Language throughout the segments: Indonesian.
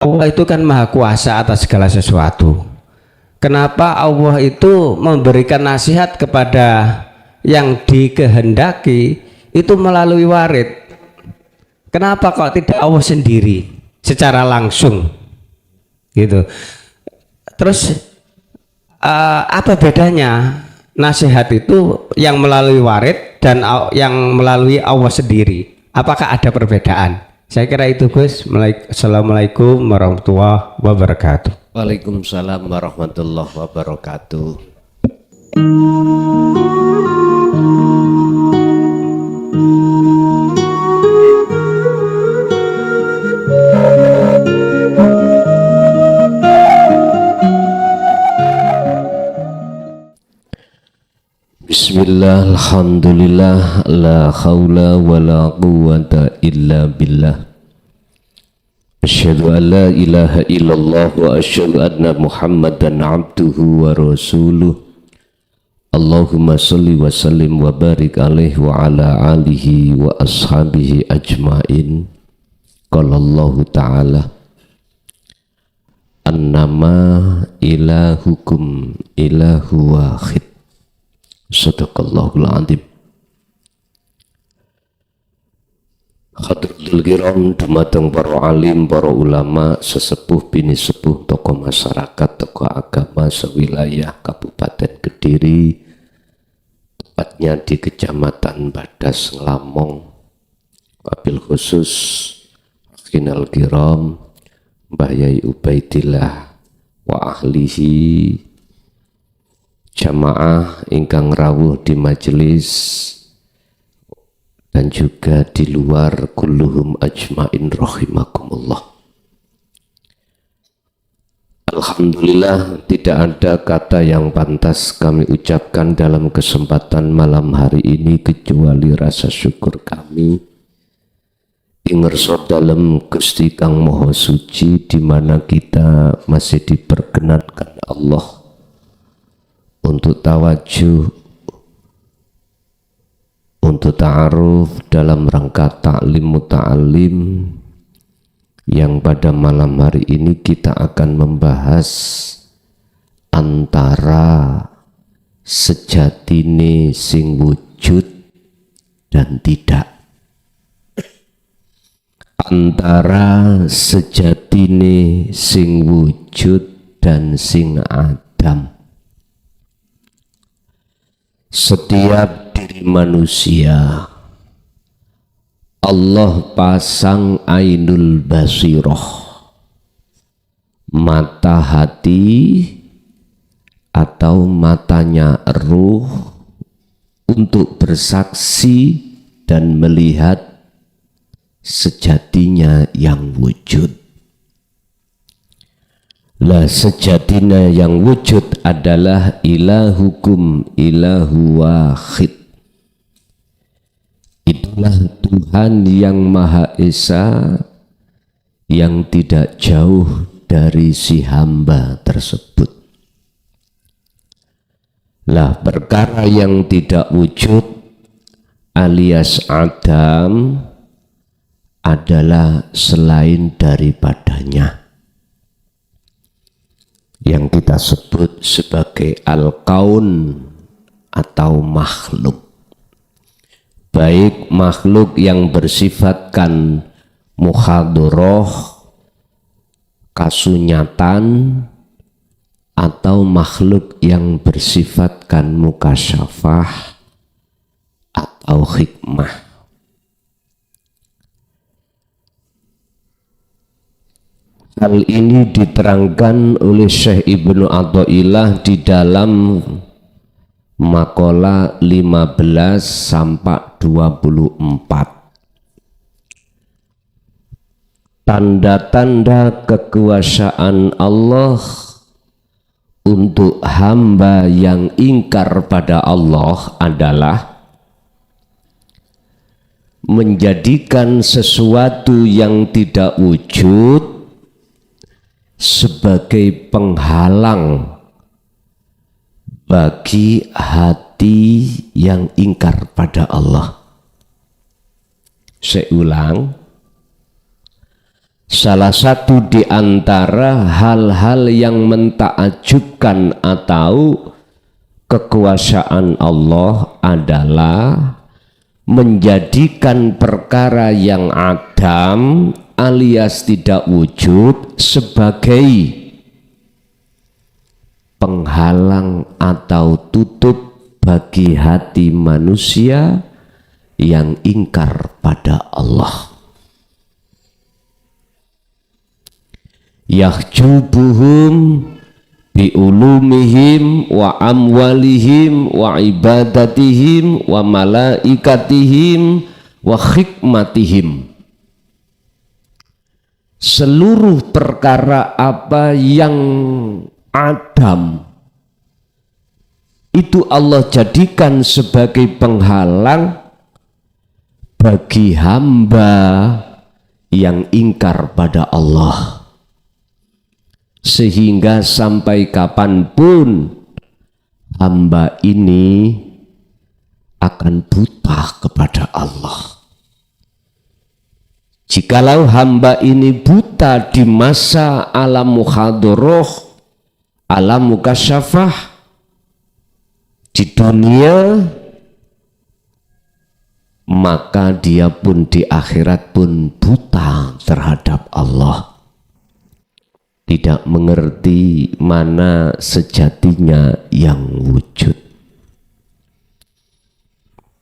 Allah itu kan maha kuasa atas segala sesuatu. Kenapa Allah itu memberikan nasihat kepada yang dikehendaki itu melalui warid? Kenapa kok tidak Allah sendiri secara langsung gitu? Terus apa bedanya nasihat itu yang melalui warid dan yang melalui Allah sendiri? Apakah ada perbedaan? Saya kira itu, Gus. Assalamualaikum warahmatullahi wabarakatuh. Waalaikumsalam warahmatullahi wabarakatuh. Bismillah, alhamdulillah, la khawla wa la quwwata illa billah. Asyhadu an la ilaha illallah wa asyhadu anna Muhammadan abduhu wa rasuluh. Allahumma salli wa sallim wa barik alaihi wa ala alihi wa ashabihi ajmain. Qala Allah ta'ala, annama ilahukum ilahu wahid. Sadaqallahul adzim. Hadratul kiram dumateng para alim, para ulama, sesepuh bini sepuh, tokoh masyarakat, tokoh agama sewilayah Kabupaten Kediri, tepatnya di Kecamatan Badas Nglamong, wabil khusus Akinal kiram Mbah Yai Ubaidillah wa ahlihi, jamaah ingkang rawuh di majelis dan juga di luar, kulluhum ajmain rahimakumullah. Alhamdulillah, tidak ada kata yang pantas kami ucapkan dalam kesempatan malam hari ini kecuali rasa syukur kami ingerso dalam Gusti Kang Maha Suci, di mana kita masih diperkenankan Allah untuk tawajuh, untuk ta'aruf dalam rangka ta'lim muta'alim, yang pada malam hari ini kita akan membahas antara sejatine sing wujud dan tidak, antara sejatine sing wujud dan sing adam. Setiap diri manusia Allah pasang ainul basiroh, mata hati atau matanya ruh, untuk bersaksi dan melihat sejatinya yang wujud. Lah sejatinya yang wujud adalah ilahukum ilahu wahid. Itulah Tuhan yang Maha Esa, yang tidak jauh dari si hamba tersebut. Lah perkara yang tidak wujud alias adam adalah selain daripadanya, yang kita sebut sebagai al-kaun atau makhluk. Baik makhluk yang bersifatkan muhadoroh, kasunyatan, atau makhluk yang bersifatkan mukasyafah atau hikmah. Hal ini diterangkan oleh Syekh Ibnu Athaillah di dalam makalah 15 sampai 24. Tanda-tanda kekuasaan Allah untuk hamba yang ingkar pada Allah adalah menjadikan sesuatu yang tidak wujud sebagai penghalang bagi hati yang ingkar pada Allah. Saya ulang, Salah satu di antara hal-hal yang mentakjubkan atau kekuasaan Allah adalah menjadikan perkara yang adam alias tidak wujud sebagai penghalang atau tutup bagi hati manusia yang ingkar pada Allah. Yahjubuhum biulumihim wa amwalihim wa ibadatihim wa malaikatihim wa hikmatihim. Seluruh perkara apa yang adam itu Allah jadikan sebagai penghalang bagi hamba yang ingkar pada Allah, sehingga sampai kapanpun hamba ini akan buta kepada Allah. Jikalau hamba ini buta di masa alam muhadharah, alam mukasyafah di dunia, maka dia pun di akhirat pun buta terhadap Allah, tidak mengerti mana sejatinya yang wujud.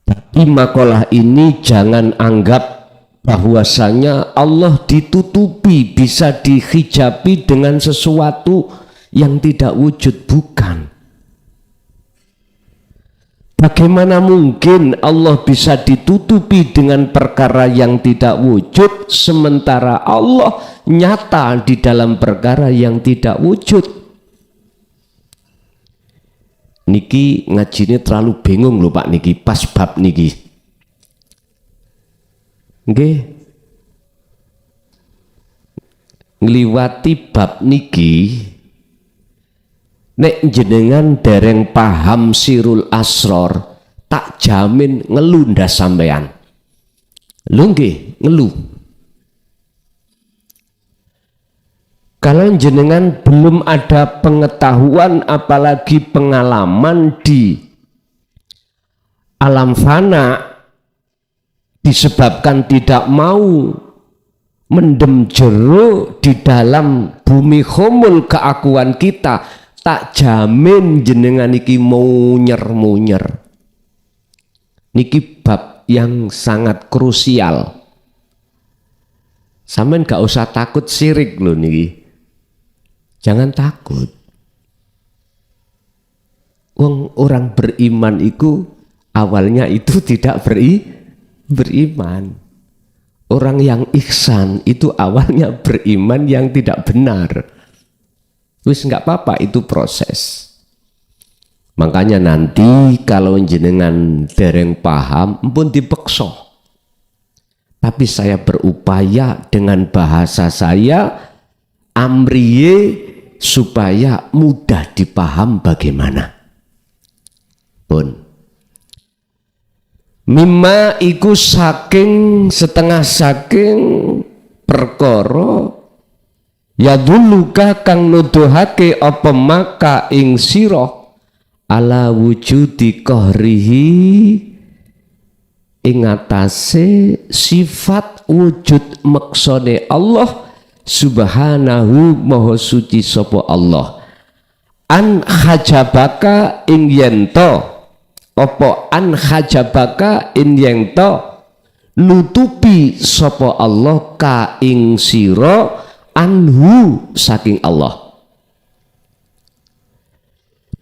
Tapi makalah ini jangan anggap bahwasanya Allah ditutupi, bisa dihijabi dengan sesuatu yang tidak wujud. Bukan. Bagaimana mungkin Allah bisa ditutupi dengan perkara yang tidak wujud, sementara Allah nyata di dalam perkara yang tidak wujud? Niki ngajine terlalu bingung lho Pak niki pas bab niki. Nggih. Ngliwati bab niki nek jenengan dereng paham sirul asror, tak jamin ngeluh ndas sampean. Lho nggih, ngeluh. Kalau jenengan belum ada pengetahuan apalagi pengalaman di alam fana, disebabkan tidak mau mendem jero di dalam bumi khumul keakuan kita, tak jamin jenengan iki munyer-munyer. Niki bab yang sangat krusial. Sampeyan gak usah takut syirik lho niki. Jangan takut. Wong orang beriman itu awalnya itu tidak beriman. Orang yang ihsan itu awalnya beriman yang tidak benar. Wis nggak apa-apa, itu proses. Makanya nanti kalau jenengan dereng paham pun dipeksa. Tapi saya berupaya dengan bahasa saya amriye supaya mudah dipaham bagaimana. Pun mimma iku saking setengah saking perkara ya duluka kang nuduhake apa maka ing sira ala wujudi qahrihi ing atase sifat wujud maksane Allah subhanahu maha suci sapa Allah an hajabaka ing yento apa an hajabaka ing yento nutupi sapa Allah ka ing sira anhu saking Allah.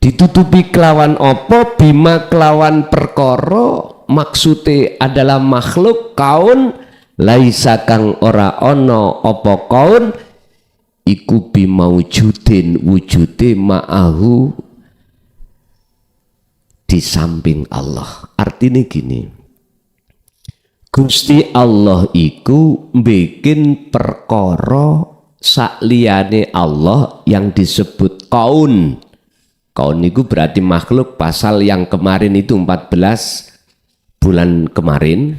Ditutupi kelawan apa? Bima kelawan perkara, maksude adalah makhluk kaun laisa kang ora ana apa kaun iku bimaujudin wujude ma'ahu di samping Allah. Artinya gini, Gusti Allah iku bikin perkara sakliyane Allah yang disebut kaun. Kaun itu berarti makhluk. Pasal yang kemarin itu 14 bulan kemarin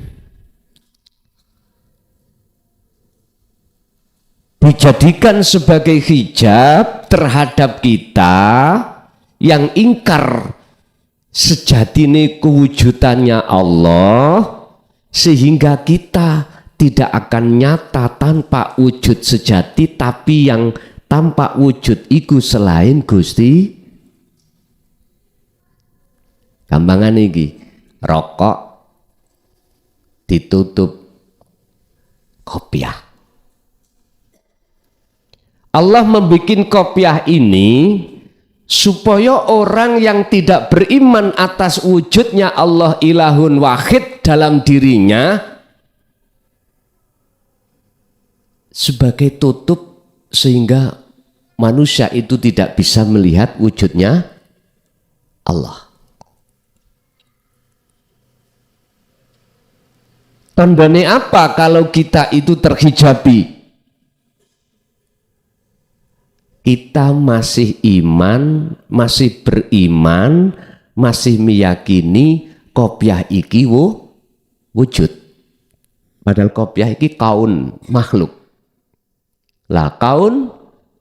dijadikan sebagai hijab terhadap kita yang ingkar sejatine kewujudannya Allah, sehingga kita tidak akan nyata tanpa wujud sejati, tapi yang tanpa wujud iku selain Gusti. Gampangan iki, rokok ditutup kopiah. Allah membuat kopiah ini supaya orang yang tidak beriman atas wujudnya Allah ilahun wahid dalam dirinya sebagai tutup, sehingga manusia itu tidak bisa melihat wujudnya Allah. Tandanya apa kalau kita itu terhijabi? Kita masih iman, masih beriman, masih meyakini kopiah iki wujud. Padahal kopiah iki kaun makhluk. Lah kaun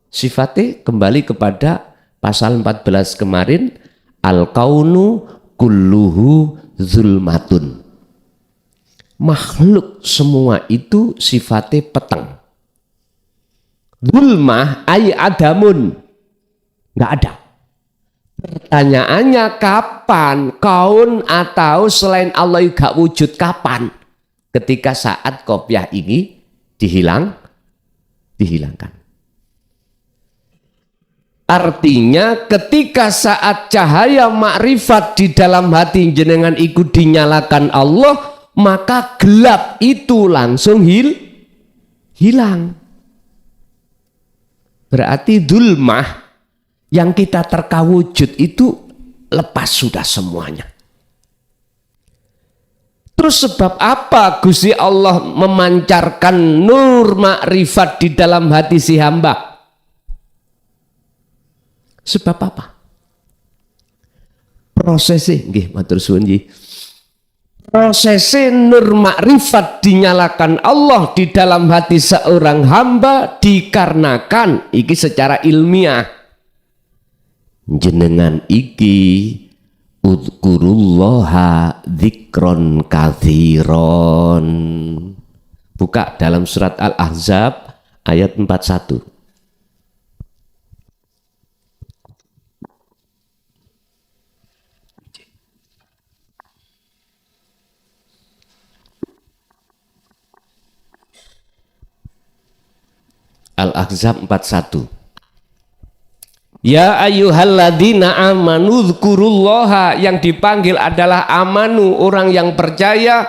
sifatnya kembali kepada pasal 14 kemarin, al kaunu kulluhu zulmatun. Makhluk semua itu sifatnya peteng. Zulmah ay adamun, nggak ada. Pertanyaannya kapan kaun atau selain Allah juga wujud, kapan? Ketika saat kopiah ini dihilangkan. Artinya ketika saat cahaya makrifat di dalam hati jenengan ikut dinyalakan Allah, maka gelap itu langsung hilang. Berarti zulmah yang kita terkawujud itu lepas sudah semuanya. Terus sebab apa Gusti Allah memancarkan nur makrifat di dalam hati si hamba? Sebab apa? Prosesnya, nggih matur suwun nggih. Prosesnya nur makrifat dinyalakan Allah di dalam hati seorang hamba dikarenakan iki secara ilmiah jenengan iki udzukurullaha dzikron katsiron. Buka dalam surat Al-Ahzab ayat 41. Al-Ahzab 41. Ya ayyuhalladzina amanu dzkurullaha, yang dipanggil adalah amanu, orang yang percaya.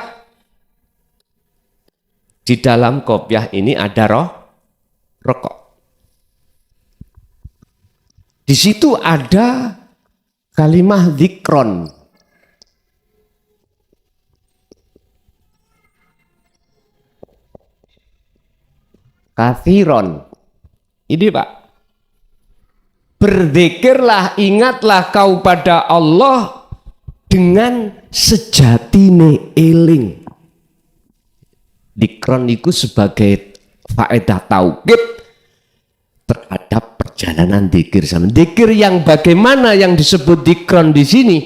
Di dalam kopiah ini ada rokok. Di situ ada kalimah dzikron. Kathiron. Ini Pak. Berzikirlah, ingatlah kau pada Allah dengan sejatine eling. Dikron itu sebagai faedah tauhid terhadap perjalanan dikir sama. Dikir yang bagaimana yang disebut dikron di sini?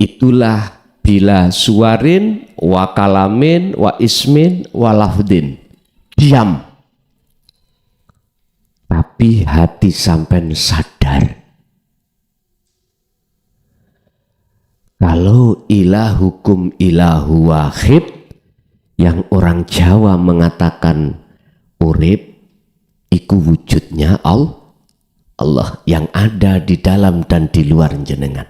Itulah bila suarin wa kalamin wa ismin wa lafdin, diam tapi hati sampai sadar kalau ilahukum ilahu wahid, yang orang Jawa mengatakan urip iku wujudnya Allah yang ada di dalam dan di luar jenengan.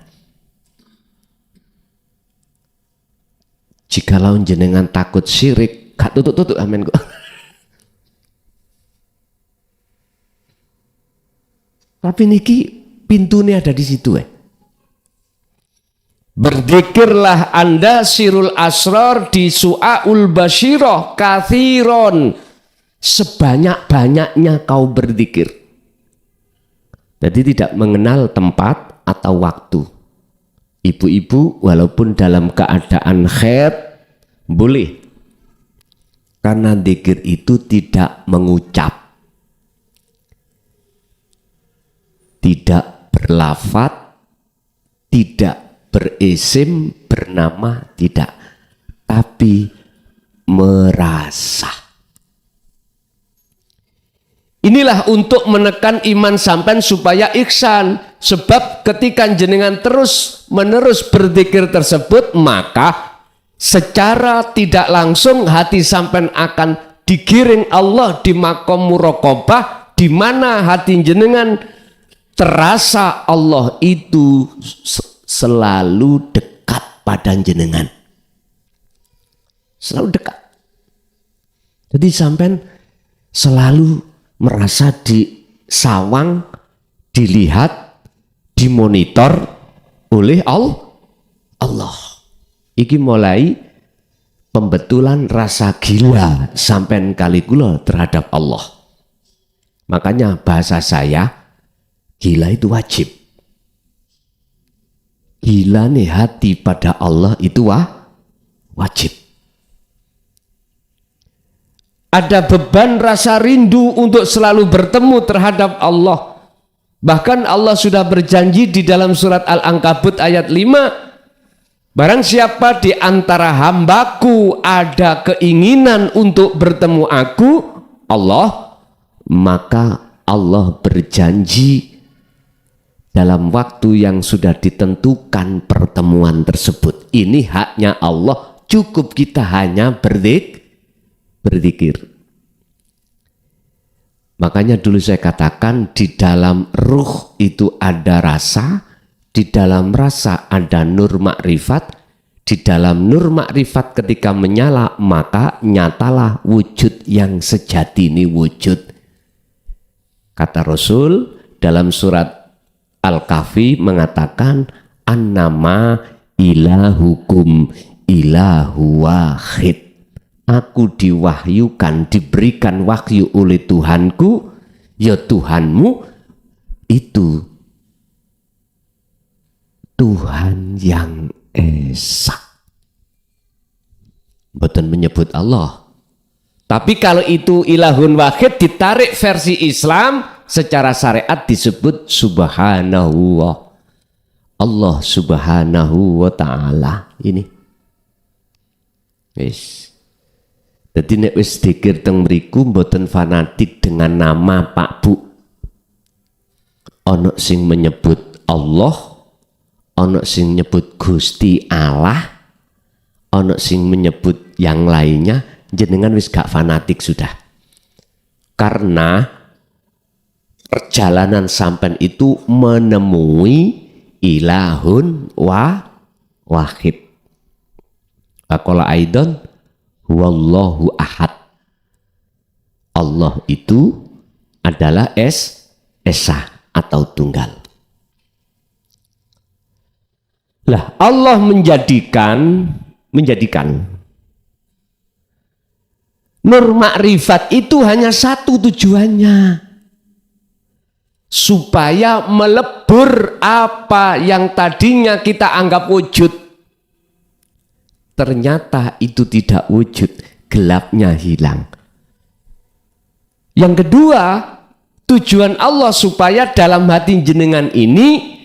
Jikalau jenengan takut syirik, gak tutup amin kok. Tapi niki pintunya ada di situ Berzikirlah Anda sirul asrar di su'aul basyirah kathiron, sebanyak-banyaknya kau berzikir. Jadi tidak mengenal tempat atau waktu. Ibu-ibu walaupun dalam keadaan haid boleh Karena zikir itu tidak mengucap, tidak berlafaz, tidak berisim, bernama, tidak, tapi merasa. Inilah untuk menekan iman sampean supaya ihsan. Sebab ketika jenengan terus menerus berzikir tersebut, maka secara tidak langsung hati sampean akan digiring Allah di makom muraqabah, di mana hati jenengan terasa Allah itu selalu dekat pada jenengan. Selalu dekat. Jadi sampean selalu merasa disawang, dilihat, dimonitor oleh Allah. Iki mulai pembetulan rasa gila sampean kali kula terhadap Allah. Makanya bahasa saya, gila itu wajib. Gila nih hati pada Allah itu wajib. Ada beban rasa rindu untuk selalu bertemu terhadap Allah. Bahkan Allah sudah berjanji di dalam surat Al-Ankabut ayat 5, barang siapa di antara hambaku ada keinginan untuk bertemu aku, Allah, maka Allah berjanji dalam waktu yang sudah ditentukan pertemuan tersebut. Ini haknya Allah, cukup kita hanya berzikir. Makanya dulu saya katakan di dalam ruh itu ada rasa, di dalam rasa ada nur makrifat, di dalam nur makrifat ketika menyala maka nyatalah wujud yang sejati ini wujud. Kata Rasul dalam surat Al-Kahfi mengatakan annama ilahukum ilahu wahid. Aku diwahyukan, diberikan wahyu oleh Tuhanku, ya Tuhanmu itu Tuhan yang esa. Mboten menyebut Allah. Tapi kalau itu ilahun wahid ditarik versi Islam secara syariat disebut subhanahu wa Allah subhanahu wa ta'ala. Ini wis. Jadi nek wis dikir teng mriku mboten fanatik dengan nama Pak Bu. Ono sing menyebut Allah, ono sing nyebut Gusti Allah, ono sing menyebut yang lainnya, jenengan wis gak fanatik sudah. Karena perjalanan sampean itu menemui ilahun wahid. Aqala aidan huwallahu ahad. Allah itu adalah esa atau tunggal. Lah Allah menjadikan nur makrifat itu hanya satu tujuannya, supaya melebur apa yang tadinya kita anggap wujud. Ternyata itu tidak wujud, gelapnya hilang. Yang kedua, tujuan Allah supaya dalam hati jenengan ini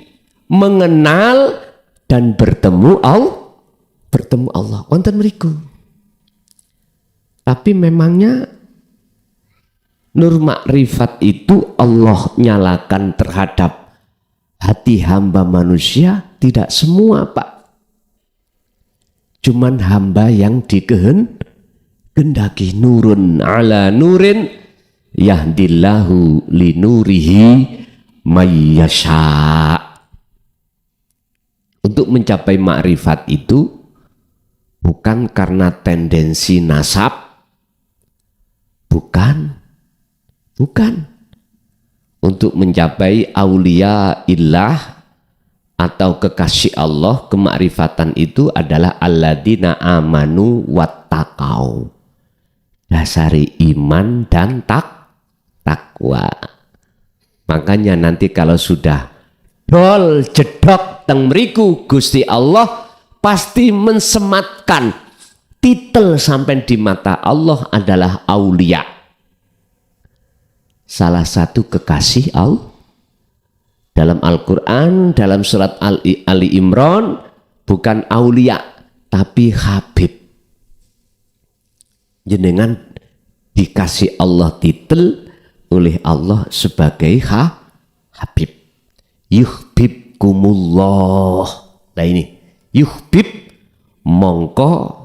mengenal dan bertemu Allah. Wonten mriku. Tapi memangnya nur makrifat itu Allah nyalakan terhadap hati hamba manusia? Tidak semua, Pak. Cuman hamba yang dikehendaki, nurun ala nurin yahdillahu linurihi mayyasha. Untuk mencapai makrifat itu bukan karena tendensi nasab, bukan. Untuk mencapai aulia illah atau kekasih Allah, kemakrifatan itu adalah alladzina amanu wattaqau. Dasari iman dan takwa. Makanya nanti kalau sudah dol jedok teng mriku Gusti Allah pasti mensematkan titel sampai di mata Allah adalah aulia. Salah satu kekasih Allah dalam Al-Quran, dalam surat Ali Imran, bukan aulia tapi Habib. Jenengan dikasih Allah titel oleh Allah sebagai Habib. Yuhibbukumullah. Nah ini yuhbib mongko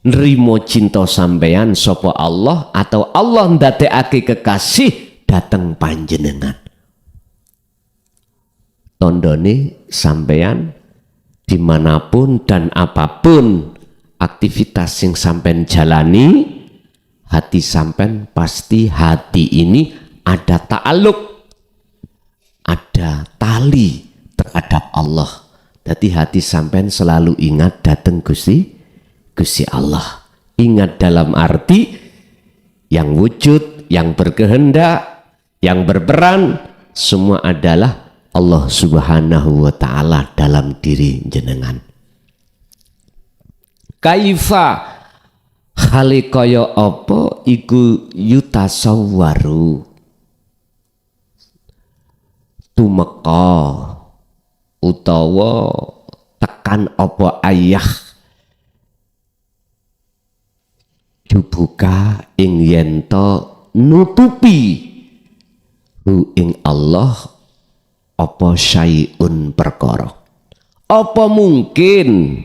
nrimo cinta sampeyan sapa Allah, atau Allah ndadekake kekasih dateng panjenengan. Tondone sampeyan dimanapun dan apapun aktivitas yang sampeyan jalani, hati sampeyan pasti hati ini ada ta'aluk, ada tali terhadap Allah. Jadi hati sampean selalu ingat datang Gusti Allah. Ingat dalam arti yang wujud, yang berkehendak, yang berperan, semua adalah Allah Subhanahu wa ta'ala dalam diri jenengan. Kaifa hale kaya apa iku yutasawwaru tumeka utawa tekan apa ayah dibuka ing yento nutupi hu ing Allah apa syai'un perkara. Apa mungkin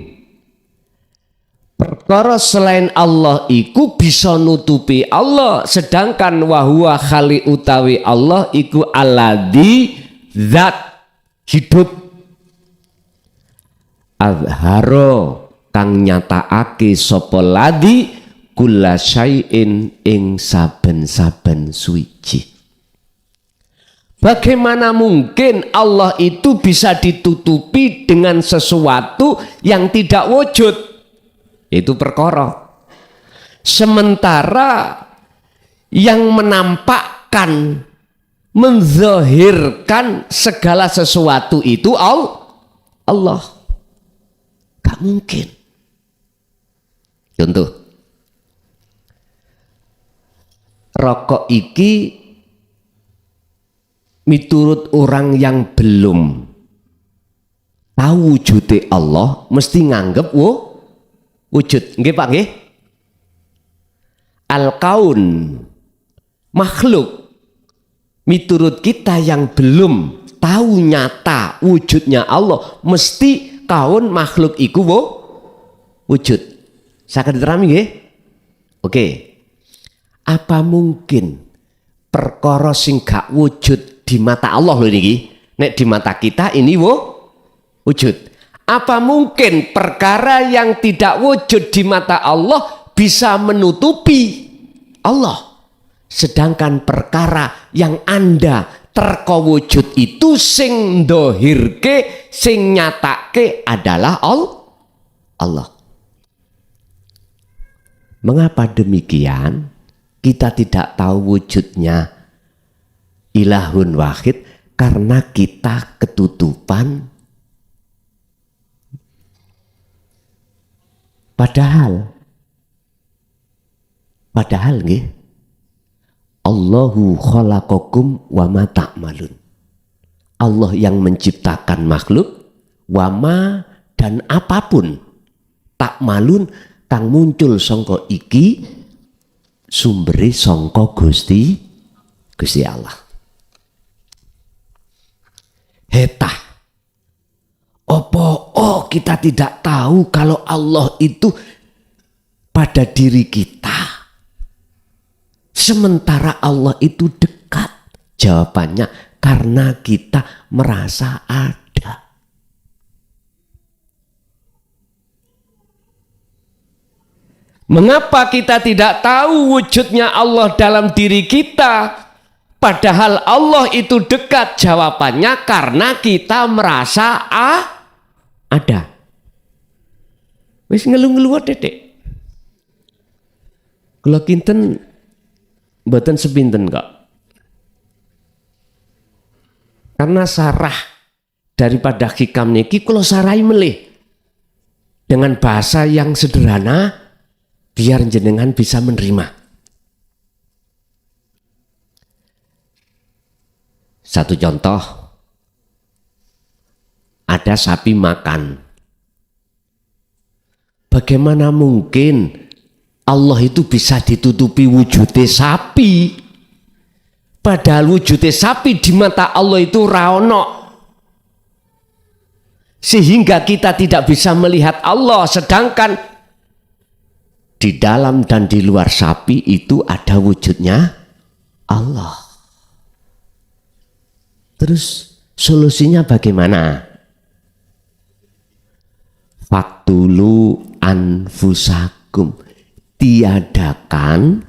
perkara selain Allah iku bisa nutupi Allah, sedangkan wahwa khali utawi Allah iku alladzi zat hidup azharo kang nyatakake sapa ladzi kulla syai'in ing saben-saben suci. Bagaimana mungkin Allah itu bisa ditutupi dengan sesuatu yang tidak wujud? Itu perkara. Sementara yang menampakkan, menzahirkan segala sesuatu itu Allah. Gak mungkin. Contoh, rokok iki miturut orang yang belum tahu wujudnya Allah mesti nganggep wujud. Nggih Pak nggih? Al-kaun makhluk miturut kita yang belum tahu nyata wujudnya Allah mesti kaun makhluk iku wujud. Saged diterami nggih? Oke. Apa mungkin perkara sing gak wujud di mata Allah lho niki, nek di mata kita ini wujud. Apa mungkin perkara yang tidak wujud di mata Allah bisa menutupi Allah? Sedangkan perkara yang Anda terka wujud itu sing ndohirke, sing nyatake adalah Allah. Mengapa demikian? Kita tidak tahu wujudnya ilahun wahid karena kita ketutupan. Padahal nggih, Allahu khalaqakum wa ma ta'malun. Allah yang menciptakan makhluk, wama dan apapun ta'malun kang muncul sangka iki sumbere sangka Gusti Allah. Hetah. Kita tidak tahu kalau Allah itu pada diri kita. Sementara Allah itu dekat. Jawabannya karena kita merasa ada. Mengapa kita tidak tahu wujudnya Allah dalam diri kita? Padahal Allah itu dekat. Jawabannya karena kita merasa ada. Wis ngelu-ngelu dedek. Kula kinten mboten sepinten kok. Karena sarah daripada hikam niki kula sarai melih dengan bahasa yang sederhana biar jenengan bisa menerima. Satu contoh, ada sapi makan. Bagaimana mungkin Allah itu bisa ditutupi wujudnya sapi? Padahal wujudnya sapi di mata Allah itu raono. Sehingga kita tidak bisa melihat Allah. Sedangkan di dalam dan di luar sapi itu ada wujudnya Allah. Terus solusinya bagaimana? Faktulu anfusakum, tiadakan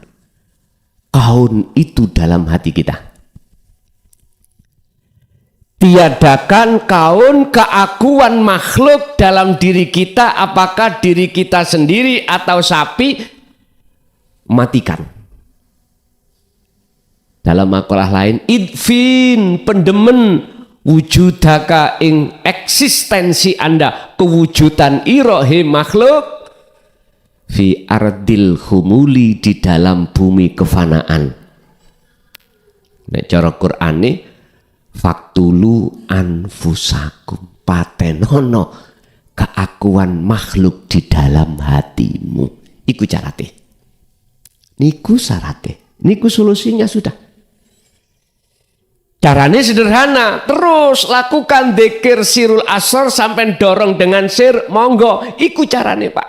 kaun itu dalam hati kita. Tiadakan kaun keakuan makhluk dalam diri kita, apakah diri kita sendiri atau sapi, matikan. Dalam makalah lain, idfin, pendemen wujudaka ing eksistensi Anda, kewujudan irohe makhluk, fi ardil humuli, di dalam bumi kefanaan. Nek cara Qur'ane, faktulu anfusakum, patenono keakuan makhluk di dalam hatimu. Iku carate. Niku sarate. Niku solusinya sudah. Caranya sederhana, terus lakukan dzikir sirul asr sampai dorong dengan sir, monggo, iku carane Pak.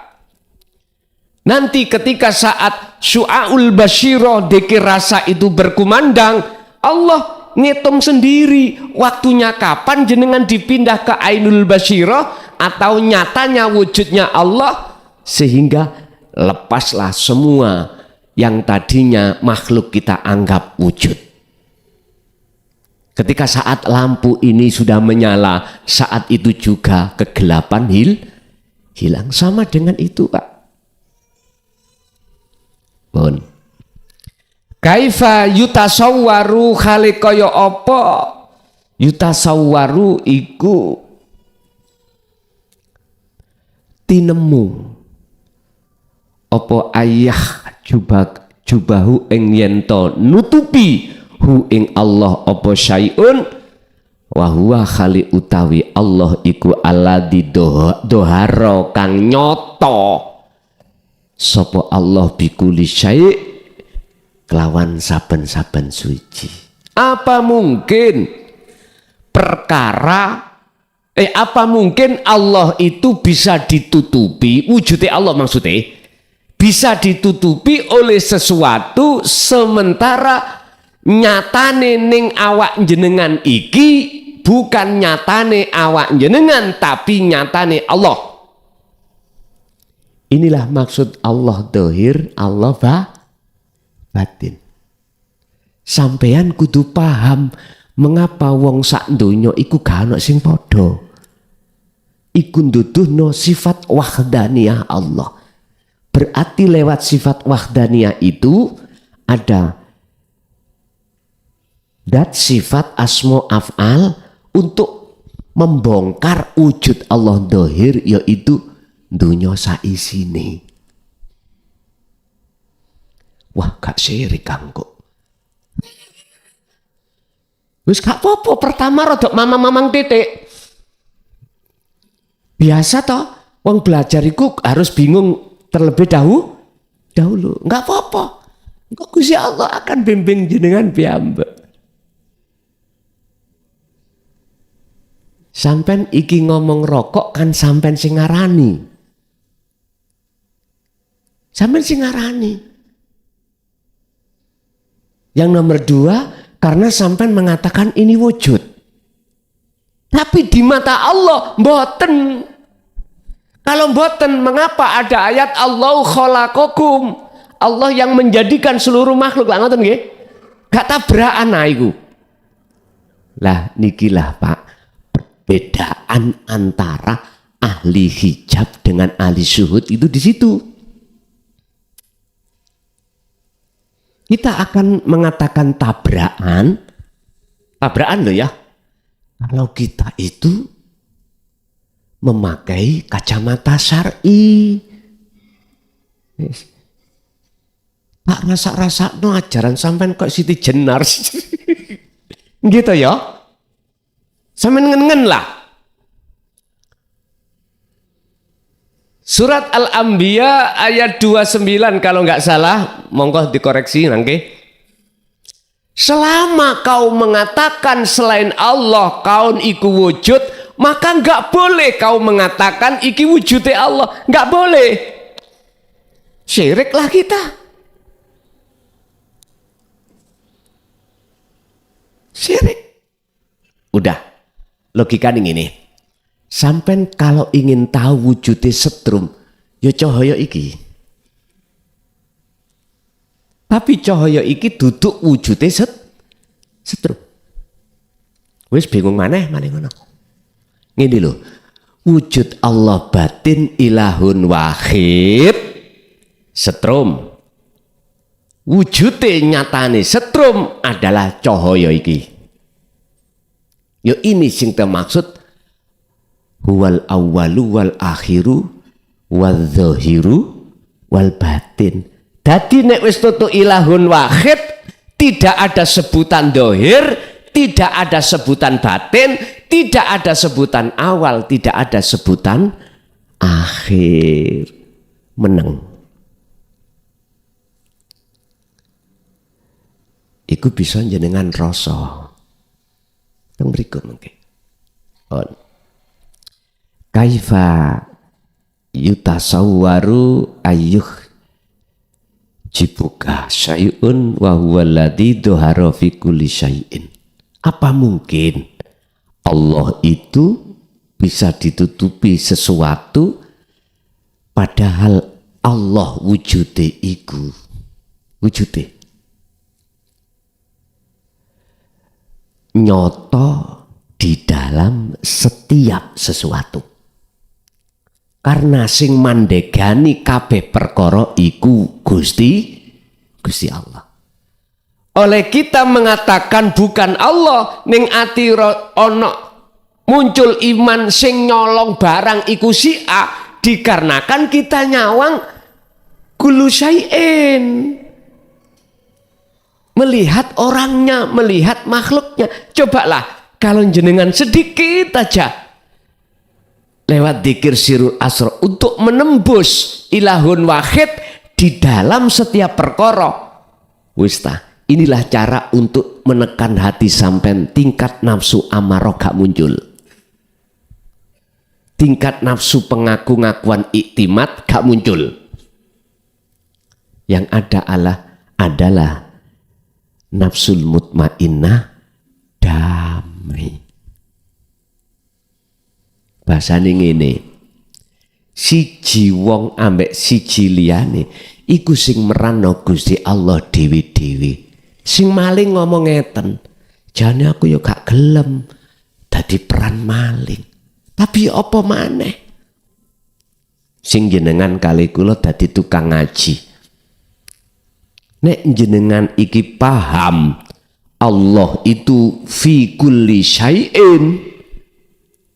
Nanti ketika saat syu'aul basyirah, dzikir rasa itu berkumandang, Allah ngitung sendiri waktunya kapan jenengan dipindah ke ainul basyirah atau nyatanya wujudnya Allah, sehingga lepaslah semua yang tadinya makhluk kita anggap wujud. Ketika saat lampu ini sudah menyala, saat itu juga kegelapan hilang. Sama dengan itu Pak. Bon. Kaifa yutasawwaru khaliqaya apa? Yutasawwaru iku tinemu apa ayah jubahu ing yento nutupi hu ing Allah apa syai'un wa huwa khali utawi Allah iku alladzi doharo kang nyoto sapa Allah bikuli syai' kelawan saben-saben suci. Apa mungkin apa mungkin Allah itu bisa ditutupi, wujudnya Allah maksudnya bisa ditutupi oleh sesuatu sementara nyatane ning awak jenengan iki bukan nyatane awak jenengan tapi nyatane Allah. Inilah maksud Allah dohir, Allah batin. Sampeyan kudu paham mengapa wong sak donya iku gak ana sing padha. Iku nduduhno sifat wahdaniyah Allah. Berarti lewat sifat wahdaniyah itu ada dat sifat asma af'al untuk membongkar wujud Allah dohir, yaitu dunya saisine. Wah gak syirik kanggo. Wis gak apa-apa, pertama rodok mamang-mamang titik. Biasa toh, wong belajar iku harus bingung terlebih dahulu. Enggak apa-apa. Engko Gusti Allah akan bimbing jenengan piyambak. Sampen iki ngomong rokok kan sampen sing ngarani. Sampen sing ngarani. Yang nomor 2, karena sampen mengatakan ini wujud. Tapi di mata Allah mboten. Kalau mboten, mengapa ada ayat Allah khalaqakum, Allah yang menjadikan seluruh makhluk lah ngoten nggih? Gak tabrakan iku. Lah nikilah Pak, perbedaan antara ahli hijab dengan ahli syuhud itu di situ. Kita akan mengatakan tabrakan loh ya. Kalau kita itu memakai kacamata syar'i. tak rasa no ajaran sampean kok Siti Jenar. Gitu ya. Sampean ngen lah. Surat Al-Anbiya ayat 29 kalau nggak salah, monggo dikoreksi nanti. Selama kau mengatakan selain Allah kaun iku wujud, maka nggak boleh kau mengatakan iki wujudnya Allah, nggak boleh. Syiriklah kita. Syirik. Udah, logikanya gini. Sampai kalau ingin tahu wujudnya setrum, ya cahaya iki. Tapi cahaya iki duduk wujudnya setrum. Wis bingung maneh ngono. Ngene lho. Wujud Allah batin ilahun wahid setrum. Wujudnya nyatane setrum adalah cahaya iki. Yo ini sing termaksud huwal awwalu wal akhiru wal zahiru wal batin. Dadi nek wis tutu ilahun wahid, tidak ada sebutan dohir, tidak ada sebutan batin, tidak ada sebutan awal, tidak ada sebutan akhir. Meneng. Iku bisa jenengan rasa. Yang berikut mungkin. Kaifa yutasawwaru ayyuh jibuka syai'un wa huwa alladhi dhahara fi kulli syai'in. Apa mungkin Allah itu bisa ditutupi sesuatu padahal Allah wujude iku. Wujude nyoto di dalam setiap sesuatu. Karena sing mandegani kabeh perkara iku Gusti Allah. Oleh kita mengatakan bukan Allah, ning ati ono muncul iman sing nyolong barang iku si A, dikarenakan kita nyawang kullu syai'in. Melihat orangnya, melihat makhluknya. Cobalah kalau jenengan sedikit aja lewat dzikir sirul asrar untuk menembus ilahun wahid di dalam setiap perkara. Wis ta, inilah cara untuk menekan hati sampean tingkat nafsu amarah gak muncul. Tingkat nafsu pengaku-ngakuan iktimat gak muncul. Yang ada adalah nafsul mutmainnah damai. Bahasane ngene. Siji wong ambek siji liyane iku sing merano Gusti Allah dewi-dewi. Sing maling ngomong ngeten, jane aku ya gak gelem dadi peran maling. Tapi apa maneh? Sing jenengan kali kula dadi tukang ngaji. Nek jenengan iki paham Allah itu fi kulli syai'in,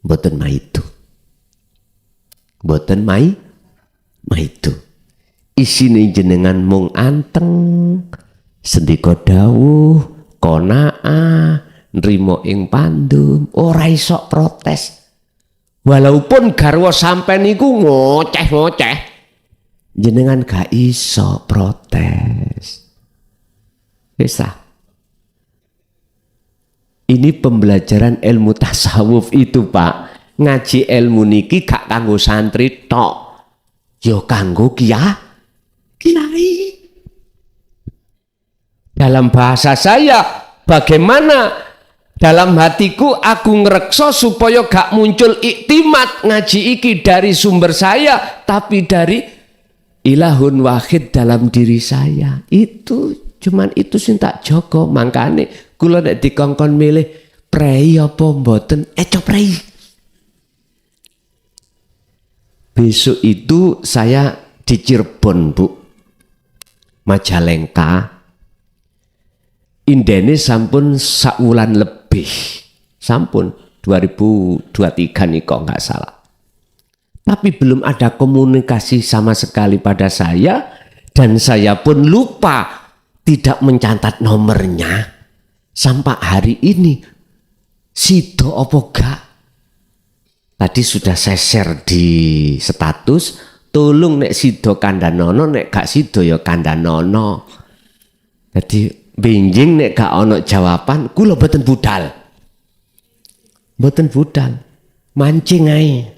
mboten maitu. Mboten maitu. Isine jenengan mung anteng, sendika dawuh, qanaah, nrimo ing pandum, ora iso protes. Walaupun garwa sampean niku ngoceh-ngoceh, jenengan gak iso protes. Bisa. Ini pembelajaran ilmu tasawuf itu, Pak. Ngaji ilmu niki gak kanggo santri tok. Yo kanggo kiai. Dalam bahasa saya, bagaimana dalam hatiku aku ngrekso supaya gak muncul iktimat ngaji iki dari sumber saya, tapi dari ilahun wahid dalam diri saya. Itu cuman itu sing tak jaga. Mangkane kula nek dikongkon milih prei apa mboten, coba prei. Besok itu saya di Cirebon, Bu. Majalengka. Indene sampun saulan lebih. Sampun 2023 nih kok nggak salah. Tapi belum ada komunikasi sama sekali pada saya Dan saya pun lupa tidak mencatat nomornya sampai hari ini. Sido apa gak? Tadi sudah saya share di status, tolong nek sido kandhanono, nek gak sido ya kandhanono. Jadi benjing nek gak ono jawaban, kula mboten budal. Mboten budal. Mancing ae.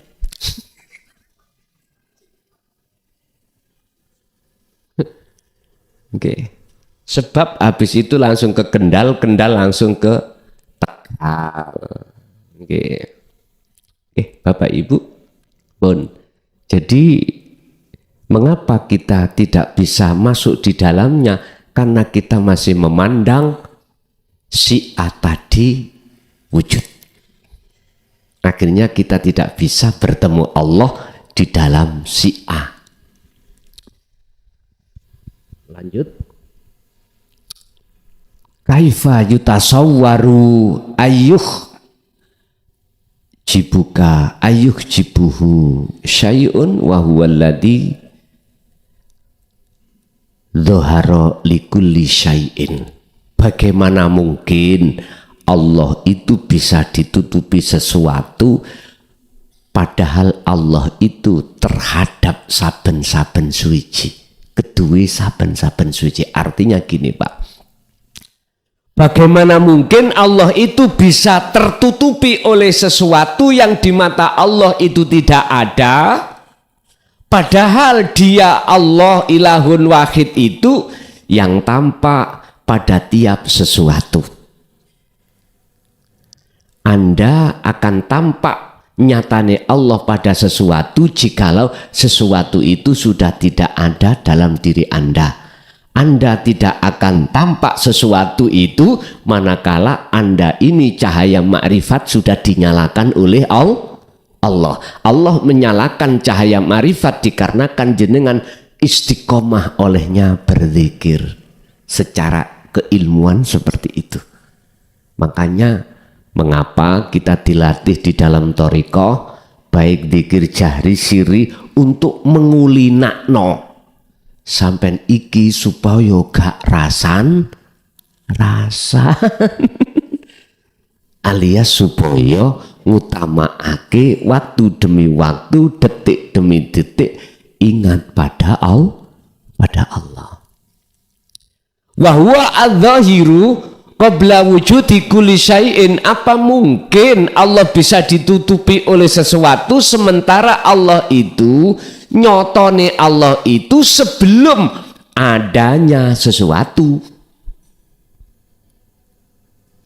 Oke. Sebab habis itu langsung ke Kendal, Kendal langsung ke Tegal. Oke. Bapak Ibu, pun. Jadi mengapa kita tidak bisa masuk di dalamnya? Karena kita masih memandang si A tadi wujud. Akhirnya kita tidak bisa bertemu Allah di dalam si A. Lanjut. Kaifa yutasawwaru jibuhu syai'un wa huwa alladhi dhahara likulli syai'in. Bagaimana mungkin Allah itu bisa ditutupi sesuatu padahal Allah itu terhadap saben-saben suci. Kedua saben-saben suci. Artinya gini Pak, bagaimana mungkin Allah itu bisa tertutupi oleh sesuatu yang di mata Allah itu tidak ada, padahal dia Allah ilahun wahid itu yang tampak pada tiap sesuatu. Anda akan tampak nyatane Allah pada sesuatu jikalau sesuatu itu sudah tidak ada dalam diri Anda. Anda tidak akan tampak sesuatu itu manakala Anda ini cahaya makrifat sudah dinyalakan oleh Allah. Allah menyalakan cahaya makrifat dikarenakan jenengan istiqomah olehnya berzikir secara keilmuan seperti itu. Makanya mengapa kita dilatih di dalam thariqah baik zikir jahri siri untuk mengulinakno sampai iki supaya gak rasan alias supaya ngutamaake waktu demi waktu, detik demi detik ingat pada Allah. Wa huwa adz-dzahiru qabla wujudi kulli syai'in. Apa mungkin Allah bisa ditutupi oleh sesuatu sementara Allah itu nyotone Allah itu sebelum adanya sesuatu?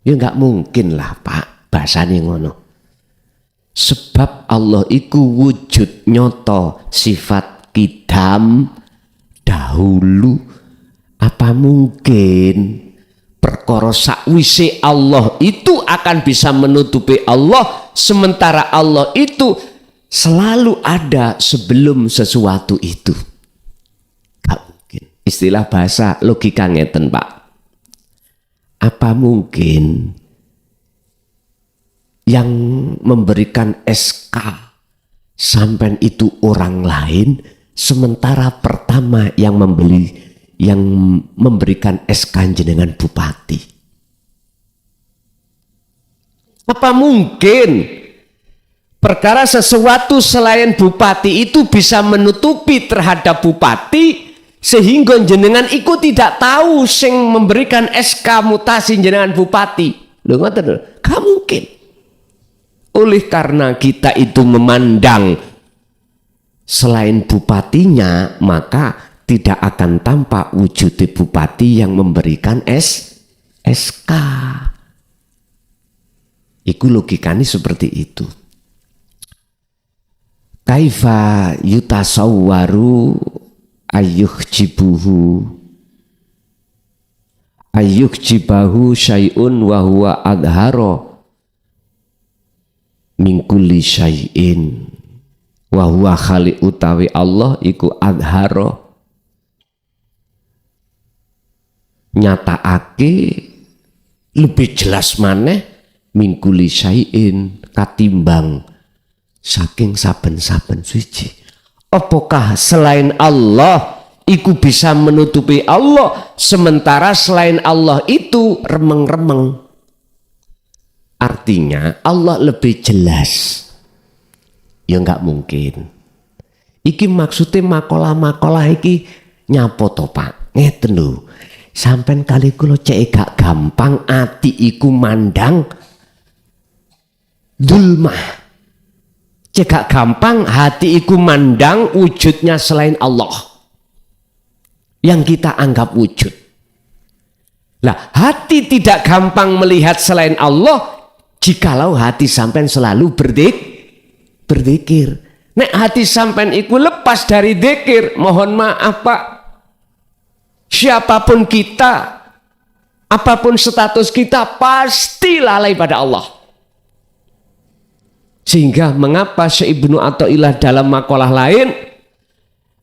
Ya nggak mungkin lah Pak, bahasanya ngono. Sebab Allah itu wujud nyoto sifat kidam dahulu. Apa mungkin perkara sakwise Allah itu akan bisa menutupi Allah sementara Allah itu selalu ada sebelum sesuatu itu? Gak mungkin. Istilah bahasa logika ngeten Pak. Apa mungkin yang memberikan SK sampai itu orang lain sementara pertama yang memberikan SK jenengan bupati? Apa mungkin perkara sesuatu selain bupati itu bisa menutupi terhadap bupati sehingga jenengan ikut tidak tahu sing memberikan SK mutasi jenengan bupati? Lho ngoten lho, gak mungkin. Oleh karena kita itu memandang selain bupatinya, maka tidak akan tampak wujud bupati yang memberikan SK. Iku logikanya seperti itu. Kaifa yutasawwaru ayyuhjibahu syai'un wa huwa adharo min kulli syai'in wa huwa khaliq utawi Allah iku adharo nyatakake lebih jelas maneh min kulli syai'in katimbang saking saben-saben suci. Apakah selain Allah iku bisa menutupi Allah, sementara selain Allah itu remeng-remeng. Artinya Allah lebih jelas. Ya nggak mungkin. Iki maksudnya makalah-makalah iki nyapo to Pak? Ngeten lho. Sampai kali kula cek gak gampang ati iku mandang dulmah. Cek gak gampang hati iku mandang wujudnya selain Allah yang kita anggap wujud. Lah, hati tidak gampang melihat selain Allah jikalau hati sampean selalu berzikir. Nek hati sampean iku lepas dari zikir, mohon maaf Pak, siapapun kita, apapun status kita, pasti lalai pada Allah. Sehingga mengapa Syekh Ibnu Athaillah dalam makalah lain,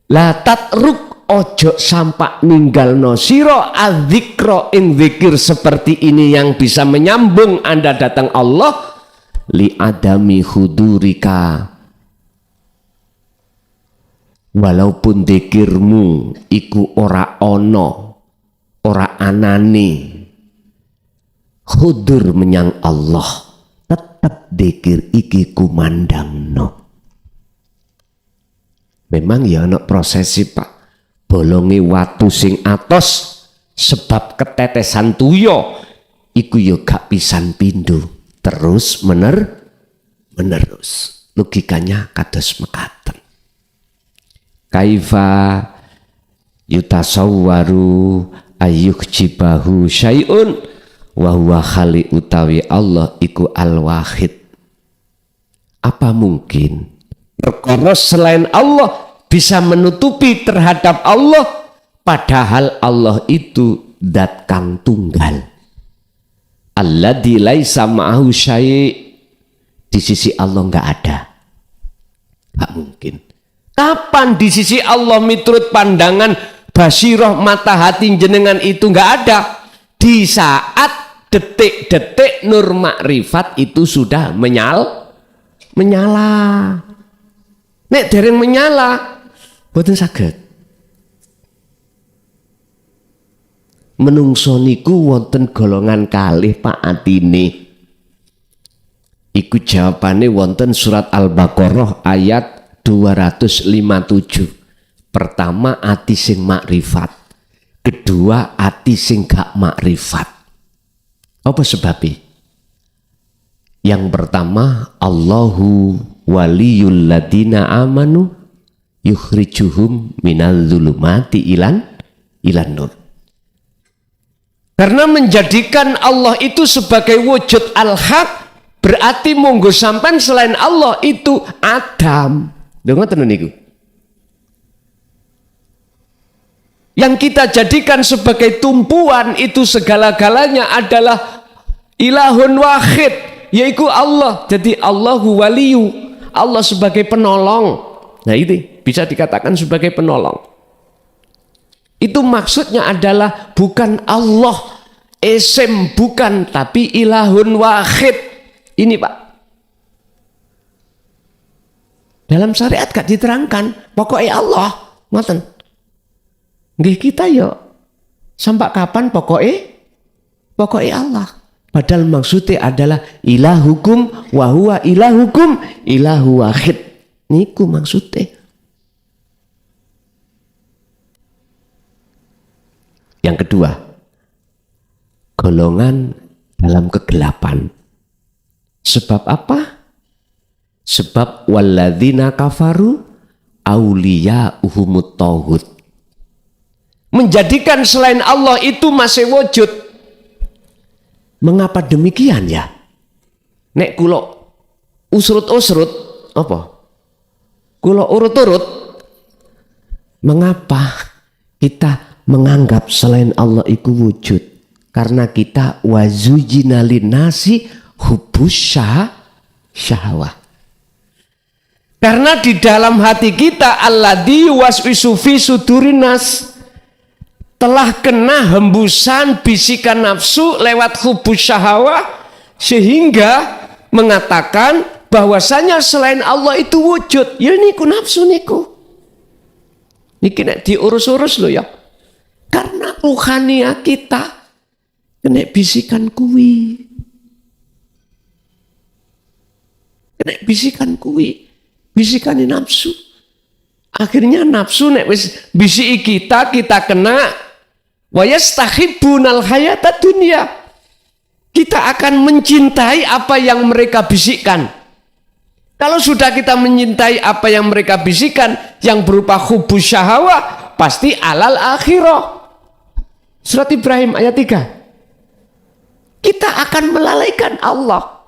la tatruk ojo sampak ninggalno sira adzikra ing zikir seperti ini yang bisa menyambung Anda datang Allah li adami hudurika, walaupun zikirmu iku ora ono, ora anane hudur menyang Allah, tetap zikir iki kumandangno. Memang ya ana prosesi Pak, bolongi watu sing atos sebab ketetesan tuyo iku yo gak pisan pindho, terus menerus. Logikanya kados mekaten. Kaifa yutasawwaru ayyujibahu syai'un wa huwa khali utawi Allah iku al-wahid. Apa mungkin perkara selain Allah bisa menutupi terhadap Allah, padahal Allah itu zat kang tunggal. Alladzi laisa ma'ahu syai', di sisi Allah enggak ada. Enggak mungkin. Kapan di sisi Allah miturut pandangan basirah mata hati jenengan itu enggak ada? Di saat detik-detik nur makrifat itu sudah menyala. Nek dereng menyala, boten saged. Menungso niku wonten golongan kalih Pak atine. Iku jawabane wonten surat Al-Baqarah ayat 257. Pertama ati sing makrifat, kedua ati sing gak makrifat. Apa sebabnya? Yang pertama, Allahu waliyul ladina amanu yukhrijuhum minal zulumati ilan nur. Karena menjadikan Allah itu sebagai wujud al-haq, berarti monggo sampan selain Allah itu Adam. Dengar tenan niku. Yang kita jadikan sebagai tumpuan itu segala-galanya adalah ilahun wahid, yaitu Allah. Jadi Allahu waliyu, Allah sebagai penolong. Nah ini bisa dikatakan sebagai penolong. Itu maksudnya adalah bukan Allah esem, bukan, tapi ilahun wahid. Ini Pak, dalam syariat gak diterangkan pokoknya Allah ngoten. Nggih kita yo sampai kapan pokoknya Allah. Padahal maksudnya adalah ilahukum wa huwa ilahukum ilahu wahid. Niku maksudnya. Yang kedua, golongan dalam kegelapan. Sebab apa? Sebab walladzina kafaru auliya'uhumut tauhid. Menjadikan selain Allah itu masih wujud. Mengapa demikian ya? Nek kula usrut-usrut apa? Kula urut-urut. Mengapa kita menganggap selain Allah itu wujud? Karena kita wazujina linnasi hubbus syahwah. Karena di dalam hati kita alladzi waswisu fi sudurinas, telah kena hembusan bisikan nafsu lewat hubbus syahwah, sehingga mengatakan bahwasanya selain Allah itu wujud. Ya niku nafsu niku. Niki nek diurus-urus lho ya. Karena ruhania kita kena bisikan kuwi. Kena bisikan kuwi. Bisikane nafsu. Akhirnya nafsu nek wis bisiki kita kena wa yastahibbunal hayata dunya. Kita akan mencintai apa yang mereka bisikkan. Kalau sudah kita mencintai apa yang mereka bisikkan yang berupa hubus syahwah, pasti alal akhirah. Surat Ibrahim ayat 3. Kita akan melalaikan Allah.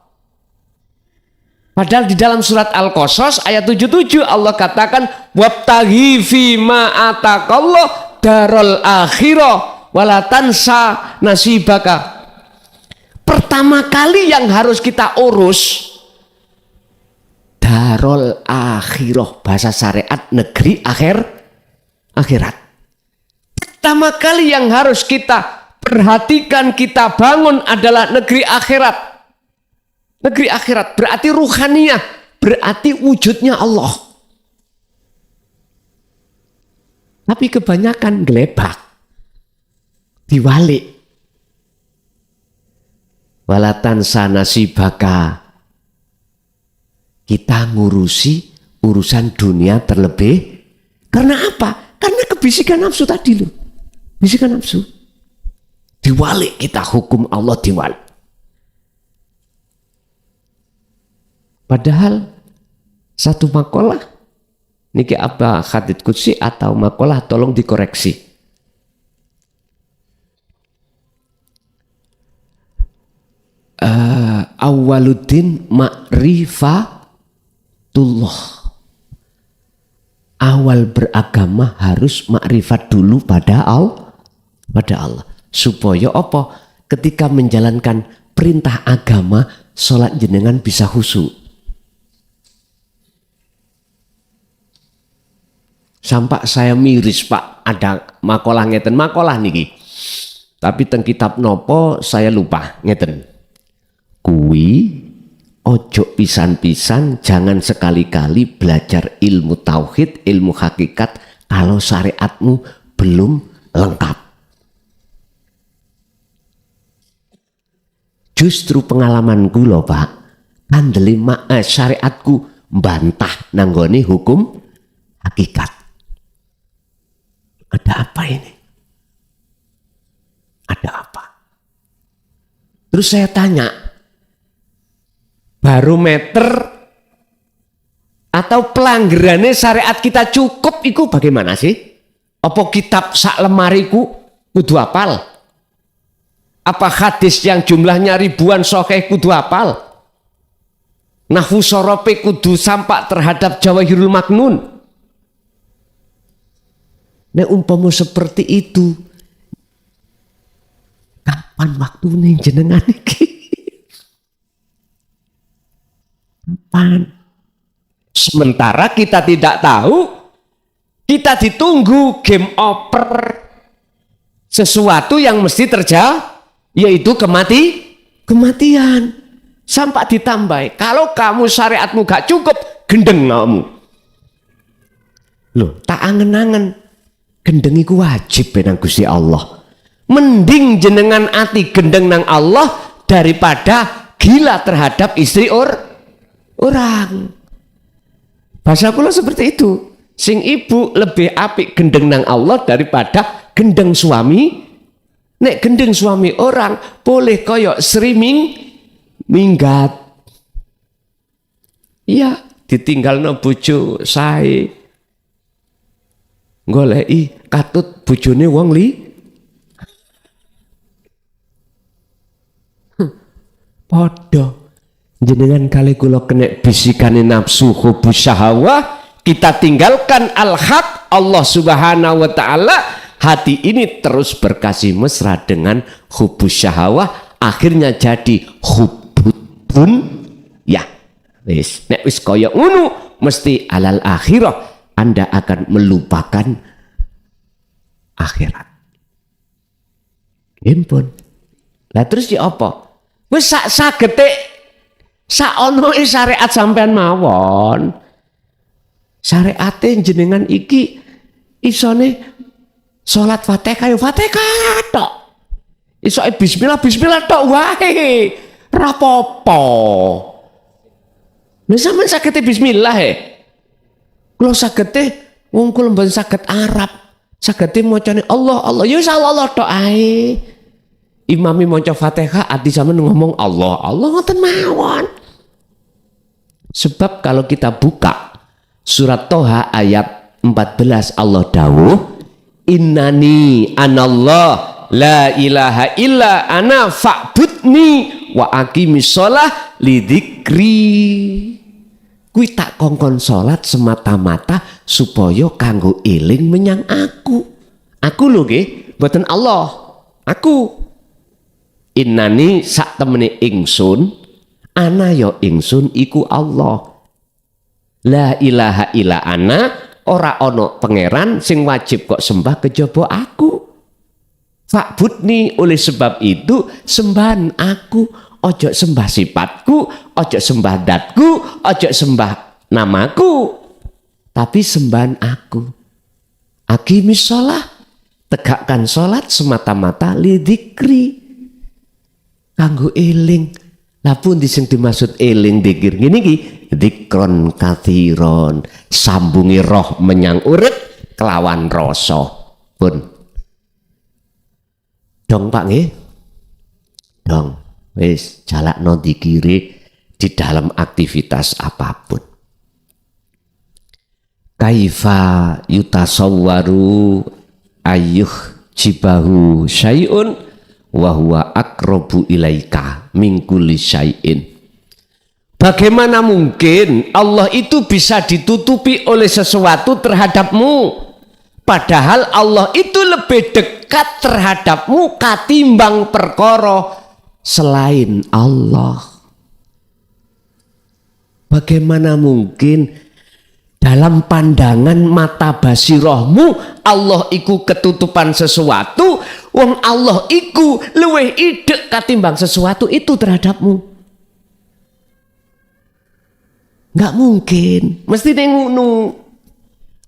Padahal di dalam surat Al-Qasas ayat 77 Allah katakan wabtaghi fima ataqallah darul akhirah wala tansa nasibaka. Pertama kali yang harus kita urus darul akhirah, bahasa syariat negeri akhirat. Pertama kali yang harus kita perhatikan, kita bangun adalah negeri akhirat. Negeri akhirat berarti ruhaniyah, berarti wujudnya Allah. Tapi kebanyakan gelebak, diwalik. Walatan sanasibaka, kita ngurusi urusan dunia terlebih. Karena apa? Karena kebisikan nafsu tadi loh. Bisikan nafsu. Diwalik kita, hukum Allah diwalik. Padahal satu makalah niki apa hadits qudsi atau makalah tolong dikoreksi. Awaluddin ma'rifatullah. Awal beragama harus makrifat dulu pada Allah. Supaya apa? Ketika menjalankan perintah agama, sholat jenengan bisa khusyuk. Sampai saya miris Pak, ada makalah ngeten, makalah niki. Tapi teng kitab nopo saya lupa ngeten. Kuwi ojo pisan-pisan, jangan sekali-kali belajar ilmu tauhid, ilmu hakikat kalau syariatmu belum lengkap. Justru pengalamanku loh Pak, kandeli syariatku bantah nanggone hukum hakikat. Ada apa ini? Ada apa? Terus saya tanya, barometer atau pelanggarannya syariat kita cukup iku bagaimana sih? Apa kitab sak lemariku kudu apal? Apa hadis yang jumlahnya ribuan sahih kudu apal? Nahwu sorope kudu sampak terhadap Jawahirul Maknun? Nek umpama seperti itu, kapan waktunya jenengan iki? Kapan? Sementara kita tidak tahu, kita ditunggu game over sesuatu yang mesti terjadi, yaitu kematian. Sampai ditambah, kalau kamu syariatmu gak cukup, gendeng kamu. Loh, tak angen-angen. Gendeng iku wajib nang Gusti Allah. Mending jenengan ati gendeng nang Allah daripada gila terhadap istri orang. Bahasa kula seperti itu. Sing ibu lebih apik gendeng nang Allah daripada gendeng suami. Nek gendeng suami orang boleh koyok streaming minggat. Iya, ditinggalno bojo sae. Goleki katut bojone wong padha jenengan kali kula kena bisikane nafsu hubus syahwah, kita tinggalkan al-haq Allah Subhanahu wa taala, hati ini terus berkasih mesra dengan hubus syahwah, akhirnya jadi hubudun ya. Wis nek wis kaya ngono mesti alal akhirah Anda akan melupakan akhirat. Impun. Lah terus ya apa? Wis sagete saono syariat sampean mawon. Syariate jenengan iki isone salat Fatihah yo Fatihah tok. Isoke bismillah bismillah tok wae. Ora apa-apa. Lha sampean saged bismillah Kula saged wong kula mboten saged Arab. Saged macane Allah Allah ya Allah tok ae. Imami maca Fatihah ati sampean ngomong Allah Allah ngoten mawon. Sebab kalau kita buka surat Toha ayat 14 Allah dawuh innani anallah la ilaha illa ana fa'budni wa aqimis shalah lidzikri. Kuwi tak kongkon salat semata-mata supaya kanggo eling menyang aku. Aku lho nggih, mboten Allah. Aku. Innani sak temene ingsun, ana ya ingsun iku Allah. La ilaha illa ana, ora ana pangeran sing wajib kok sembah kejaba aku. Fa'budni, oleh sebab itu sembahan aku, ojo sembah sifatku, ojo sembah datku, ojo sembah namaku, tapi sembahan aku. Aqimis shalah, tegakkan salat semata-mata lidzikri. Kanggo eling. Lah pundi sing dimaksud eling dzikir ngene iki? Dzikron katsiron, sambungi roh menyang urip kelawan rasa. Pun. Dong Pak nggih. Dong. Wis jalakno dzikire di dalam aktivitas apapun. Kaifa yutasawwaru ayyuh jibahu syai'un wa huwa aqrabu ilaika min kulli syai'in. Bagaimana mungkin Allah itu bisa ditutupi oleh sesuatu terhadapmu, padahal Allah itu lebih dekat terhadapmu katimbang perkara selain Allah. Bagaimana mungkin dalam pandangan mata basirahmu Allah iku ketutupan sesuatu, wong Allah iku luwih idek katimbang sesuatu itu terhadapmu. Nggak mungkin, mesti ngono.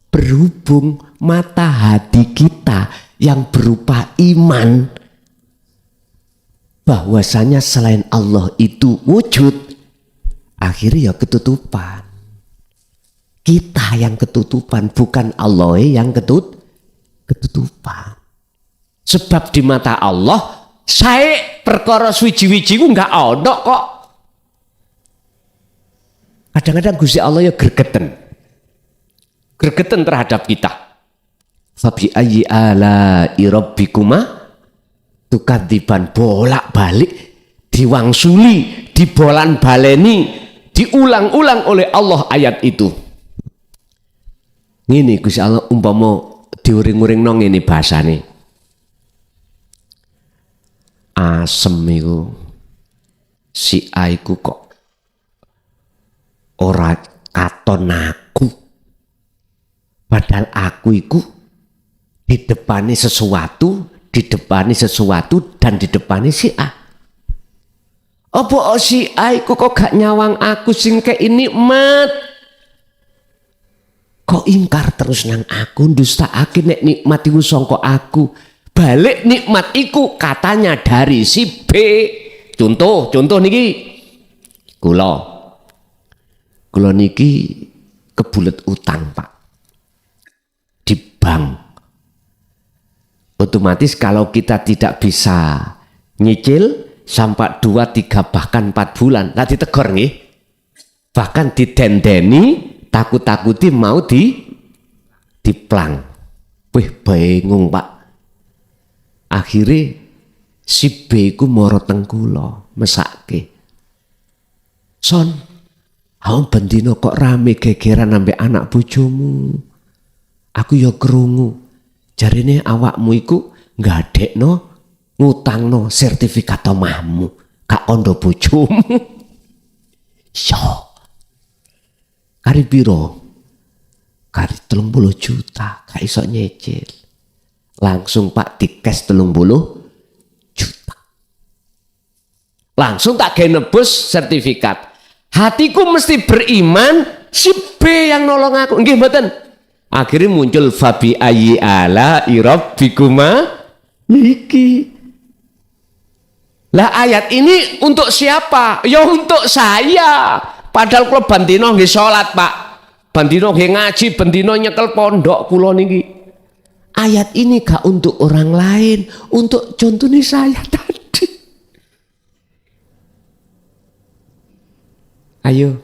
Berhubung mata hati kita yang berupa iman bahwasanya selain Allah itu wujud, akhirnya ya ketutupan. Kita yang ketutupan, bukan Allah yang ketutupan. Sebab di mata Allah, saya perkara suwiji-wiji ku enggak ada kok. Kadang-kadang Gusti Allah ya gregeten. Gregeten terhadap kita. Fabi ayyi ala'i rabbikuma tukadziban, bolak-balik diwangsuli, dibolan-baleni, diulang-ulang oleh Allah ayat itu. Ngene Gusti Allah umpama diuring-uringno ngene bahasane. Asem iku si A iku kok ora katon aku. Padahal aku iku didepani sesuatu dan didepani si A. Apa si A iku kok gak nyawang aku sing kei nikmat? Kok ingkar terus nang aku, ndustakake nek nikmat iku sangka aku. Balik nikmat iku katanya dari si B. Contoh niki. Kula niki kebulet utang, Pak. Di bank. Otomatis kalau kita tidak bisa nyicil sampai 2, 3 bahkan 4 bulan, lah ditegor nggih. Bahkan didendeni, takut-takuti mau diplang. Wih bingung Pak. Akhirnya si B ku moro teng kula mesake. Son, aku bendino kok rame gegeran ambek anak bojomu. Aku ya krungu. Jarine awakmu iku ngadekno ngutangno sertifikat omahmu kak kondo bojomu. Yo. Kari piro? Kari 30 juta, gak iso nyicil. Langsung Pak dikes 30 juta. Langsung tak gawe nebus sertifikat. Hatiku mesti beriman si B yang nolong aku. Nggih mboten? Akhirnya muncul fabi ayyi ala rabbikuma iki. Lah ayat ini untuk siapa? Ya untuk saya. Padahal kula bandino nggih salat, Pak. Bandino nggih ngaji, bandino nyekel pondok kula niki. Ayat ini gak untuk orang lain, untuk contohnya saya tadi. Ayo.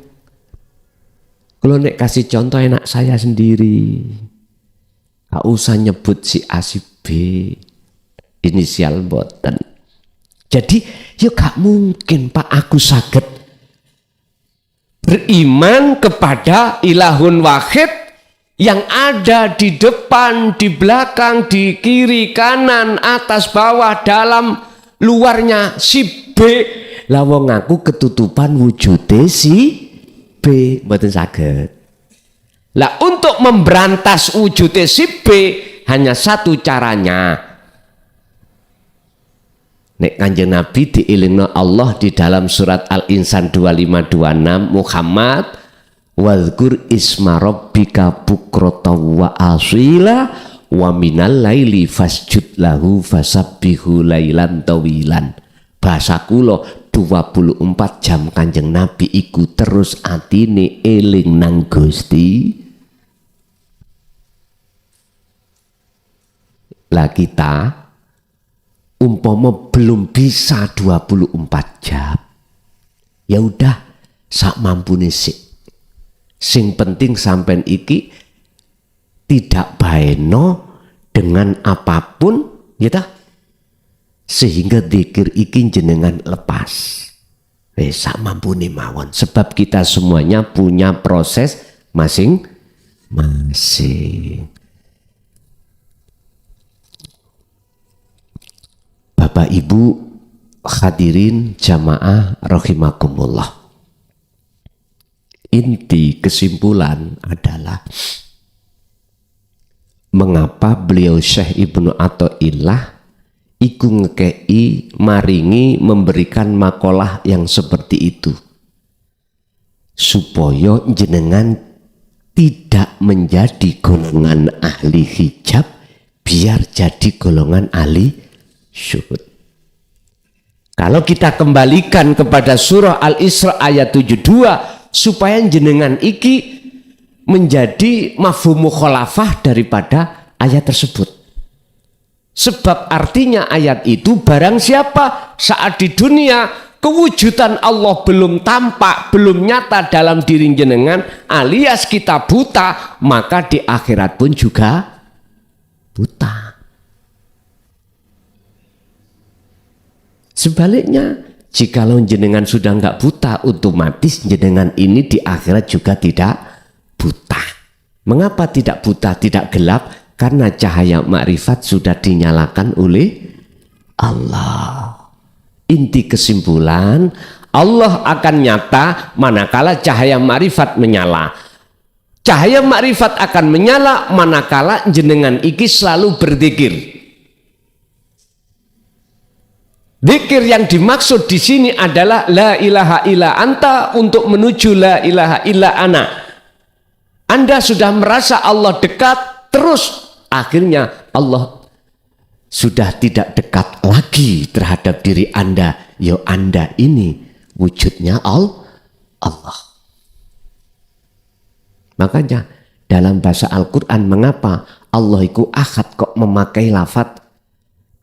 Kalau nek kasih contoh enak saya sendiri. Gak usah nyebut si A si B. Inisial boten. Jadi ya gak mungkin Pak aku saged beriman kepada ilahun wahid yang ada di depan, di belakang, di kiri, kanan, atas, bawah, dalam, luarnya si B. Lah wong aku ketutupan wujude si B, mboten saged. Lah untuk memberantas wujude si B hanya satu caranya. Nek Kanjeng Nabi diilingno Allah di dalam surat Al-Insan 2526, Muhammad wadhkur isma rabbika bukratan wa asila wa minal laili fasjud lahu fasabbihu lailan tawilan. Bahasa kula 24 jam Kanjeng Nabi iku terus atine eling nang Gusti. Lah kita umpama belum bisa 24 jam, ya udah sak mampune sik. Sing penting sampean iki tidak baeno dengan apapun, ya, sehingga dzikir iki jenengan lepas. Sak mampune mawon. Sebab kita semuanya punya proses masing-masing. Bapak Ibu hadirin jamaah rahimakumullah. Inti kesimpulan adalah mengapa beliau Syekh Ibnu Athaillah iku ngekei maringi memberikan makalah yang seperti itu supaya jenengan tidak menjadi golongan ahli hijab, biar jadi golongan ahli syuhud. Kalau kita kembalikan kepada surah Al-Isra ayat 72 supaya jenengan iki menjadi mafhum mukhalafah daripada ayat tersebut. Sebab artinya ayat itu barang siapa saat di dunia kewujudan Allah belum tampak, belum nyata dalam diri jenengan alias kita buta, maka di akhirat pun juga buta. Sebaliknya, jikalau jenengan sudah enggak buta, otomatis jenengan ini di akhirat juga tidak buta. Mengapa tidak buta, tidak gelap? Karena cahaya makrifat sudah dinyalakan oleh Allah. Inti kesimpulan, Allah akan nyata manakala cahaya makrifat menyala. Cahaya makrifat akan menyala manakala jenengan iki selalu berzikir. Zikir yang dimaksud di sini adalah la ilaha illa anta untuk menuju la ilaha illa ana. Anda sudah merasa Allah dekat, terus akhirnya Allah sudah tidak dekat lagi terhadap diri Anda. Ya Anda ini wujudnya Allah. Makanya dalam bahasa Al-Quran mengapa Allah itu ahad kok memakai lafadz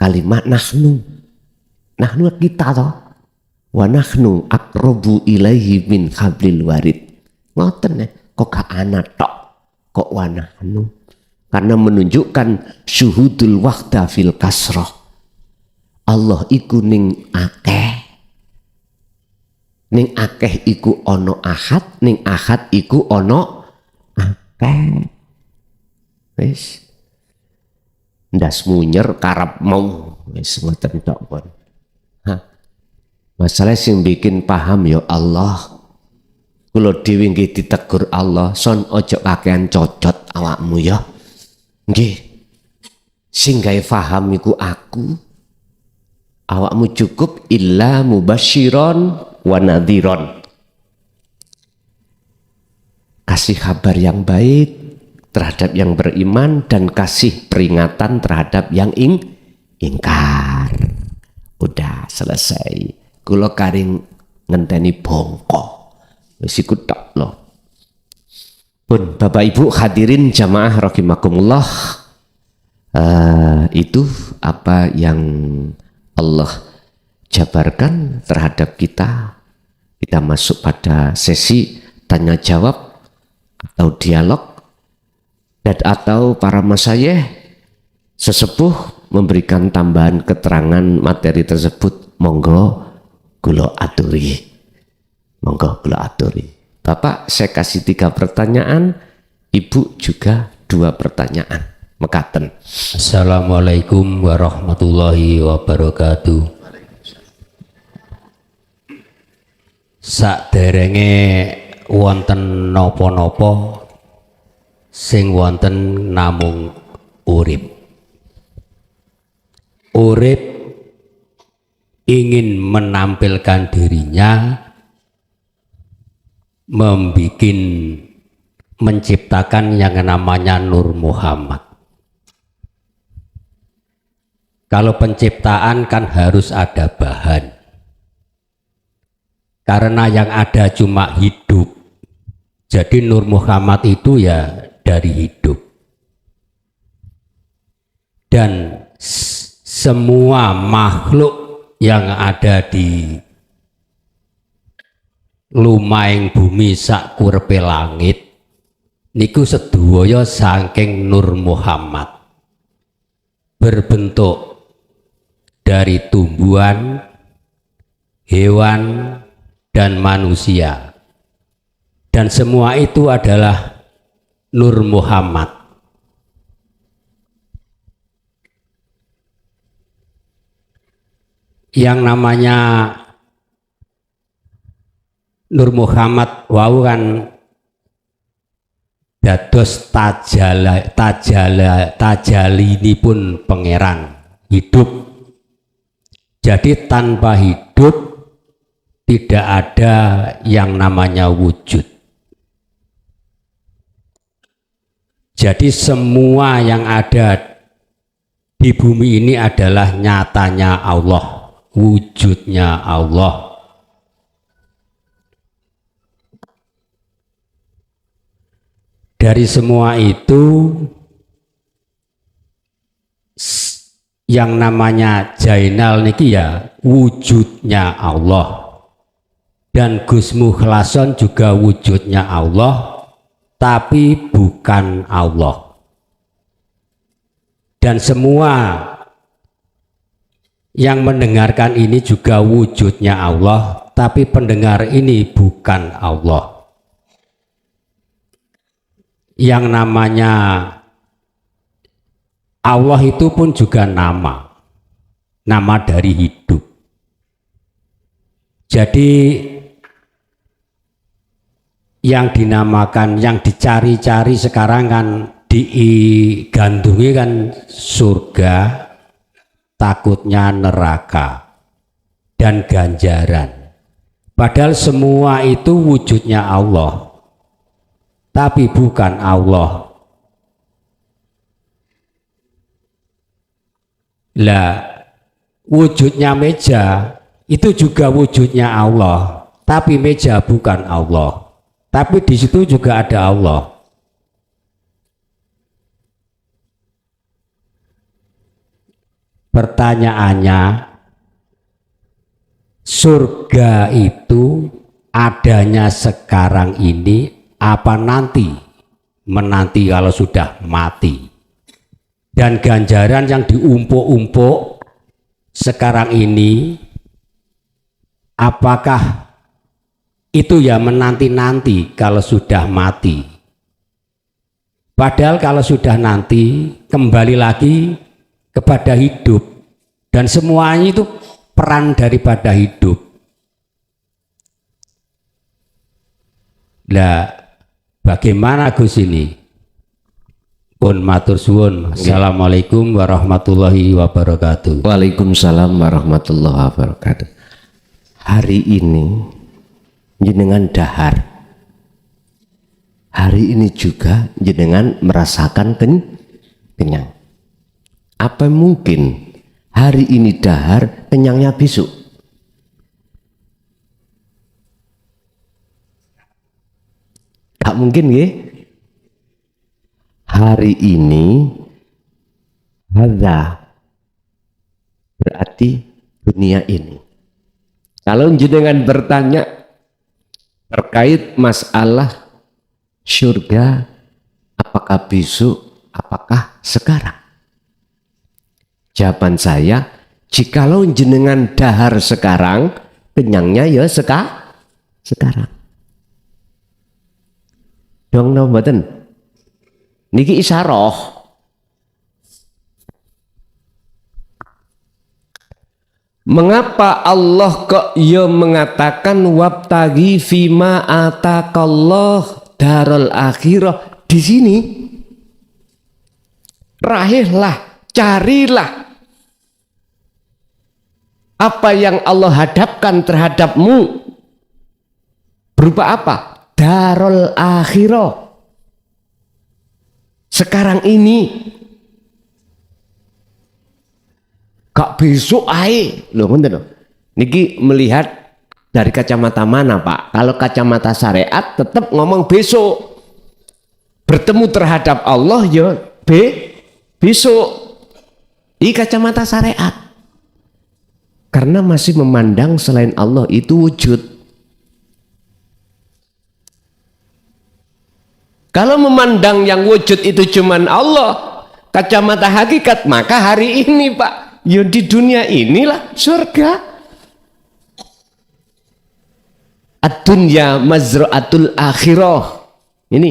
kalimat nahnu. Nahnu kita toh, wa nahnu aqrabu ilaihi min hablil warid. Ngoten kok gak ana tok, kok wa nahnu. Karena menunjukkan syuhudul wahda fil kasrah. Allah iku ning akeh. Ning akeh iku ono ahad, ning ahad iku ono akeh. Wis. Ndas munyer karep mau wis ngoten tok pun. Masalah sing bikin paham ya Allah. Kula dhewe nggih ditegur Allah, son ojo kakean cocot awakmu ya. Nggih. Sing gawe paham iku aku. Awakmu cukup illa mubasyiron wa nadhiron. Kasih kabar yang baik, terhadap yang beriman dan kasih peringatan terhadap yang ingkar. Udah selesai. Kula karing ngenteni bongko. Wis iku tok lho. Pun Bapak Ibu hadirin jamaah rahimakumullah, itu apa yang Allah jabarkan terhadap kita. Kita masuk pada sesi tanya jawab atau dialog, dan atau para masyayikh sesepuh memberikan tambahan keterangan materi tersebut. Monggo kula aturi. Monggo kula aturi. Bapak saya kasih 3 pertanyaan, Ibu juga 2 pertanyaan. Mekaten. Assalamualaikum warahmatullahi wabarakatuh. Saderenge wonten napa-napa, sing wonten namung urip. Urip ingin menampilkan dirinya, menciptakan yang namanya Nur Muhammad. Kalau penciptaan kan harus ada bahan, karena yang ada cuma hidup. Jadi Nur Muhammad itu ya dari hidup. Dan semua makhluk yang ada di lumaing bumi sak kurepe langit niku sedaya saking Nur Muhammad, berbentuk dari tumbuhan, hewan, dan manusia, dan semua itu adalah Nur Muhammad. Yang namanya Nur Muhammad wau kan dados tajali ini pun pangeran hidup. Jadi tanpa hidup tidak ada yang namanya wujud. Jadi semua yang ada di bumi ini adalah nyatanya Allah, wujudnya Allah. Dari semua itu yang namanya Jainal niki ya wujudnya Allah, dan Gus Mukhlason juga wujudnya Allah tapi bukan Allah. Dan semua yang mendengarkan ini juga wujudnya Allah tapi pendengar ini bukan Allah. Yang namanya Allah itu pun juga nama dari hidup. Jadi yang dinamakan, yang dicari-cari sekarang kan digandungi kan surga, takutnya neraka, dan ganjaran. Padahal semua itu wujudnya Allah tapi bukan Allah. Lah, wujudnya meja itu juga wujudnya Allah, tapi meja bukan Allah. Tapi di situ juga ada Allah. Pertanyaannya, surga itu adanya sekarang ini apa nanti? Menanti kalau sudah mati. Dan ganjaran yang diumpuk-umpuk sekarang ini, apakah itu ya menanti-nanti kalau sudah mati? Padahal kalau sudah nanti kembali lagi kepada hidup, dan semuanya itu peran daripada hidup. Lah, bagaimana Gus ini? Pun matur suwun. Assalamualaikum warahmatullahi wabarakatuh. Waalaikumsalam warahmatullahi wabarakatuh. Hari ini jenengan dahar hari ini juga jenengan merasakan kenyang. Apa mungkin hari ini dahar, kenyangnya besok? Tak mungkin ya. Hari ini hadza berarti dunia ini. Kalau jenengan bertanya terkait masalah surga, apakah besok, apakah sekarang? Jawaban saya, jikalau jenengan dahar sekarang, kenyangnya ya sekarang. Dong no mboten. Niki isyarah. Mengapa Allah kok ya mengatakan wabtagi fima atakallah darul akhirah di sini? Raihlah, carilah apa yang Allah hadapkan terhadapmu berupa apa? Darul akhirah. Sekarang ini. Kak besok ae loh, ngoten loh. Niki melihat dari kacamata mana Pak? Kalau kacamata syariat tetap ngomong besok. Bertemu terhadap Allah ya besok. Ini kacamata syariat. Karena masih memandang selain Allah itu wujud. Kalau memandang yang wujud itu cuman Allah, kacamata hakikat, maka hari ini Pak, ya di dunia inilah surga. Ad-dunya mazra'atul akhirah. Ini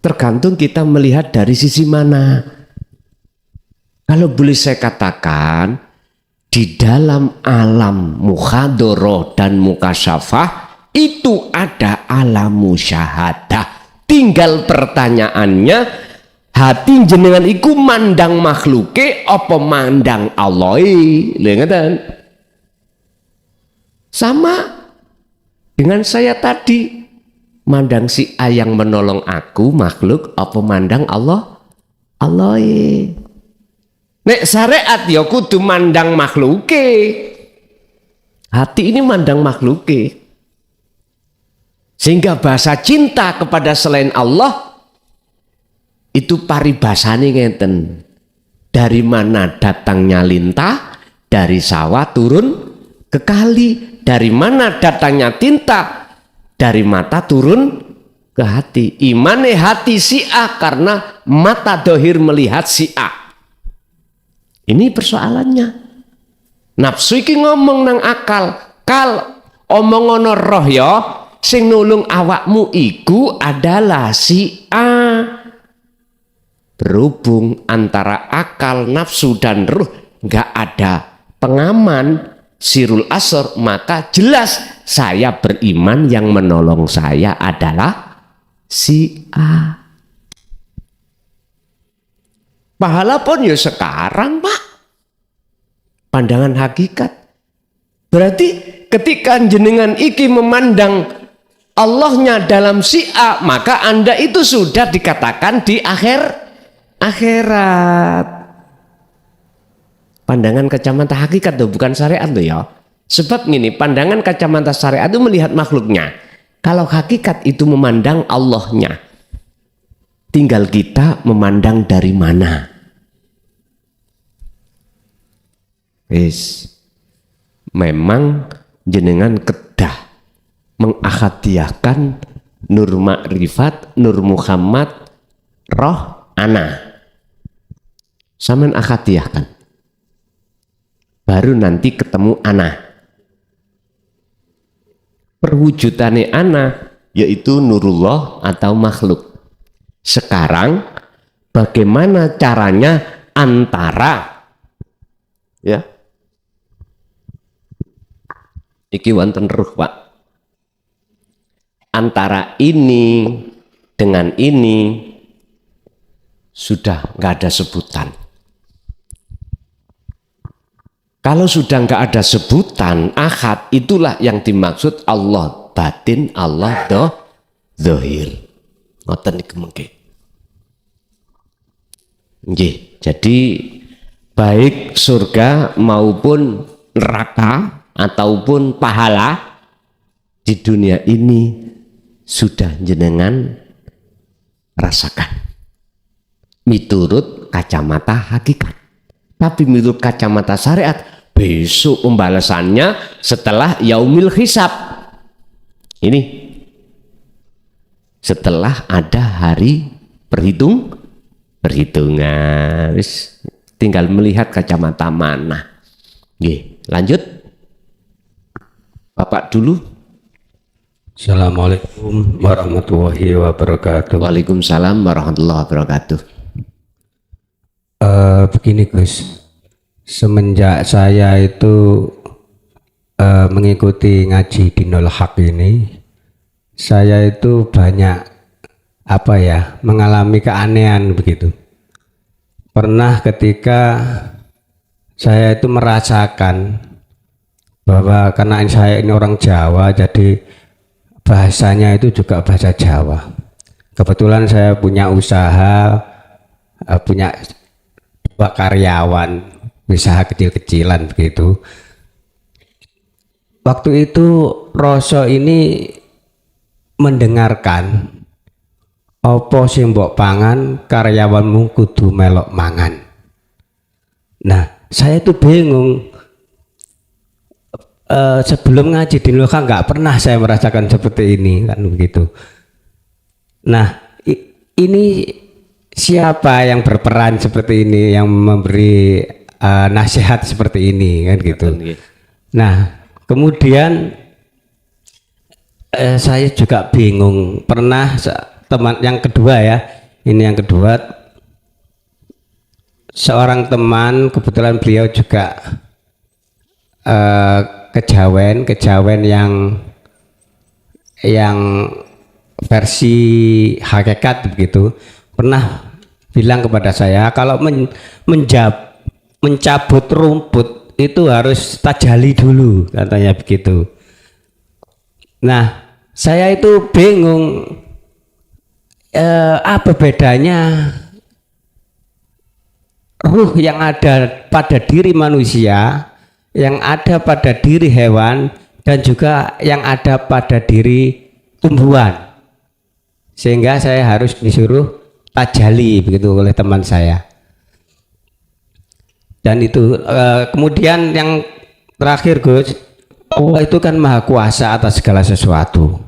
tergantung kita melihat dari sisi mana. Kalau boleh saya katakan, di dalam alam mukhadharah dan mukasyafah itu ada alam musyahadah. Tinggal pertanyaannya, hati jenengan iku mandang makhluke apa mandang Allah? Ngeten. Sama dengan saya tadi, mandang si A yang menolong aku makhluk apa mandang Allah? Allah. Nek syariat ya kudu mandang makhluke. Hati ini mandang makhluke. Sehingga bahasa cinta kepada selain Allah itu paribasane ngeten. Dari mana datangnya lintah, dari sawah turun ke kali. Dari mana datangnya tinta, dari mata turun ke hati. Imane hati si A karena mata dohir melihat si A. Ini persoalannya. Nafsu iki ngomong nang akal. Kal omong ono roh ya, sing nulung awakmu iku adalah si A. Berhubung antara akal, nafsu dan ruh nggak ada pengaman sirul asr, maka jelas saya beriman yang menolong saya adalah si A. Pahala pun ya sekarang Pak. Pandangan hakikat. Berarti ketika jenengan iki memandang Allahnya dalam si A, maka Anda itu sudah dikatakan di akhirat. Pandangan kacamata hakikat tuh, bukan syariat tuh ya. Sebab gini, pandangan kacamata syariat itu melihat makhluknya. Kalau hakikat itu memandang Allahnya. Tinggal kita memandang dari mana. Memang jenengan kedah mengakhadiahkan Nur Ma'rifat, Nur Muhammad, Roh Ana. Sampean akhadiahkan. Baru nanti ketemu Ana. Perwujudannya Ana yaitu Nurullah atau makhluk. Sekarang bagaimana caranya antara ya iki wonten ruh Pak, antara ini dengan ini sudah nggak ada sebutan. Kalau sudah nggak ada sebutan ahad, itulah yang dimaksud Allah batin, Allah zahir. Ngoten niku mengke. Nggih, jadi baik surga maupun neraka ataupun pahala di dunia ini sudah jenengan rasakan miturut kacamata hakikat. Tapi menurut kacamata syariat, besok pembalasannya setelah yaumil hisab. Ini setelah ada hari perhitungan. Tinggal melihat kacamata mana. Oke, lanjut. Bapak dulu. Assalamualaikum warahmatullahi wabarakatuh. Waalaikumsalam warahmatullahi wabarakatuh. Begini Gus, semenjak saya itu mengikuti ngaji Dinul Haq ini, saya itu banyak mengalami keanehan begitu. Pernah ketika saya itu merasakan bahwa karena saya ini orang Jawa, jadi bahasanya itu juga bahasa Jawa. Kebetulan saya punya usaha, punya dua karyawan, usaha kecil-kecilan begitu. Waktu itu Roso ini mendengarkan opo sing mbok pangan karyawanmu kudu melok mangan. Nah, saya itu bingung. Sebelum ngaji di Loka nggak pernah saya merasakan seperti ini kan begitu. Nah, ini siapa yang berperan seperti ini, yang memberi nasihat seperti ini kan gitu. Nah, kemudian saya juga bingung. Pernah teman yang kedua ya, ini yang kedua, seorang teman, kebetulan beliau juga kejawen yang versi hakikat begitu, pernah bilang kepada saya kalau mencabut rumput itu harus tajali dulu, katanya begitu. Nah, saya itu bingung, apa bedanya ruh yang ada pada diri manusia, yang ada pada diri hewan, dan juga yang ada pada diri tumbuhan, sehingga saya harus disuruh tajali begitu oleh teman saya. Dan itu kemudian yang terakhir Gus, Allah itu kan maha kuasa atas segala sesuatu.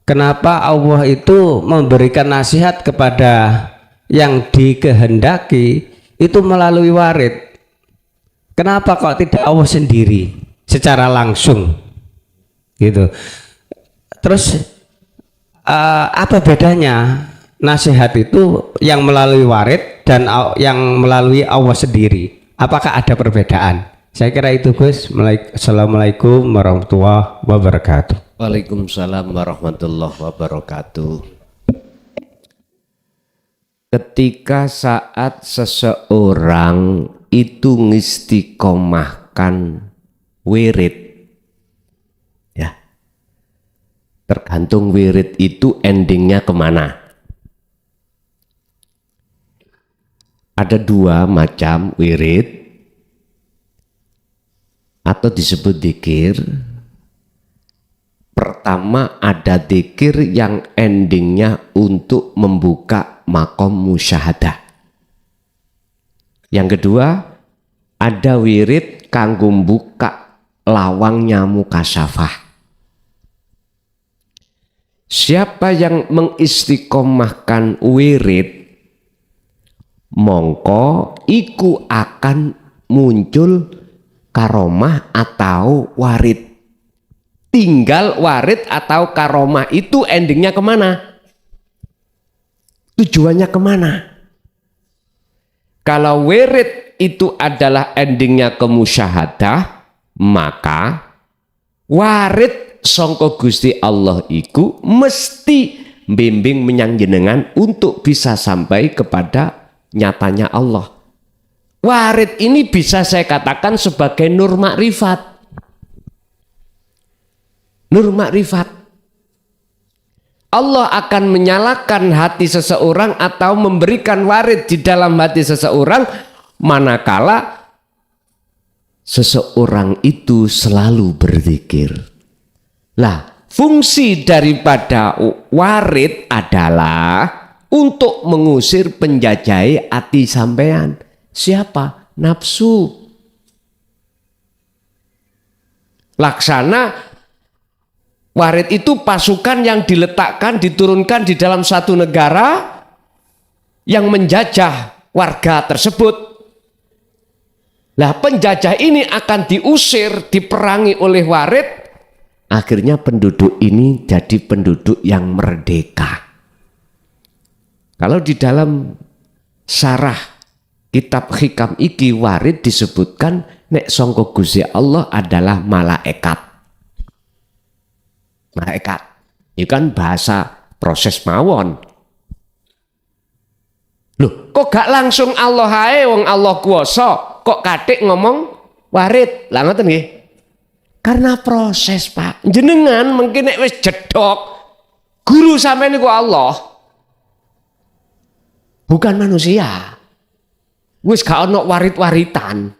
Kenapa Allah itu memberikan nasihat kepada yang dikehendaki itu melalui warid? Kenapa kok tidak Allah sendiri secara langsung gitu? Terus apa bedanya nasihat itu yang melalui warid dan yang melalui Allah sendiri? Apakah ada perbedaan? Saya kira itu Gus. Assalamualaikum warahmatullahi wabarakatuh. Waalaikumsalam warahmatullahi wabarakatuh. Ketika saat seseorang itu ngistiqomahkan wirid, ya, tergantung wirid itu endingnya kemana. Ada dua macam wirid atau disebut dzikir. Pertama, ada dzikir yang endingnya untuk membuka makom musyahadah. Yang kedua, ada wirid kanggo buka lawangnya mukasyafah. Siapa yang mengistiqomahkan wirid, mongko iku akan muncul karomah atau warid. Tinggal warid atau karomah itu endingnya kemana? Tujuannya kemana? Kalau wirid itu adalah endingnya ke musyahadah, maka warid sangka Gusti Allah iku mesti bimbing menyang jenengan untuk bisa sampai kepada nyatanya Allah. Warid ini bisa saya katakan sebagai nur makrifat. Nur makrifat. Allah akan menyalakan hati seseorang atau memberikan warid di dalam hati seseorang manakala seseorang itu selalu berzikir. Lah, fungsi daripada warid adalah untuk mengusir penjajah hati sampean. Siapa? Nafsu. Laksana warid itu pasukan yang diletakkan, diturunkan di dalam satu negara yang menjajah warga tersebut. Lah, penjajah ini akan diusir, diperangi oleh warid. Akhirnya penduduk ini jadi penduduk yang merdeka. Kalau di dalam syarah kitab hikam iki warid disebutkan nek sangka Gusti Allah adalah malaikat. Malaikat itu kan bahasa proses mawon. Loh, kok gak langsung Allah hae wong Allah kuwasa, kok katik ngomong warid. Lah ngoten nggih. Karena proses, Pak. Jenengan mungkin nek wis jedhok guru sampeyan niku Allah. Bukan manusia. Wis gak ono warit-waritan.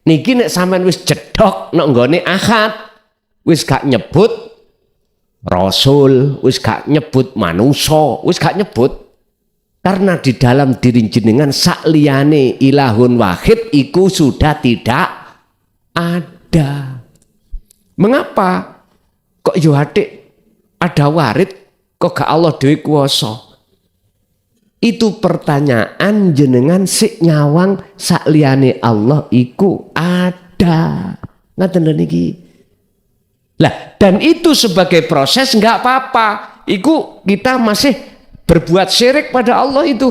Niki nek sampean wis jedhok nek nggone akad, wis gak nyebut rasul, wis gak nyebut manusa, wis gak nyebut. Karena di dalam diri jenengan sakliyane ilahun wahid iku sudah tidak ada. Mengapa kok yo atik ada warid kok gak Allah dhewe kuwasa? Itu pertanyaan jenengan sik nyawang sakliyane Allah iku ada. Ngaten lho niki. Lah, dan itu sebagai proses enggak apa-apa. Iku kita masih berbuat syirik pada Allah itu.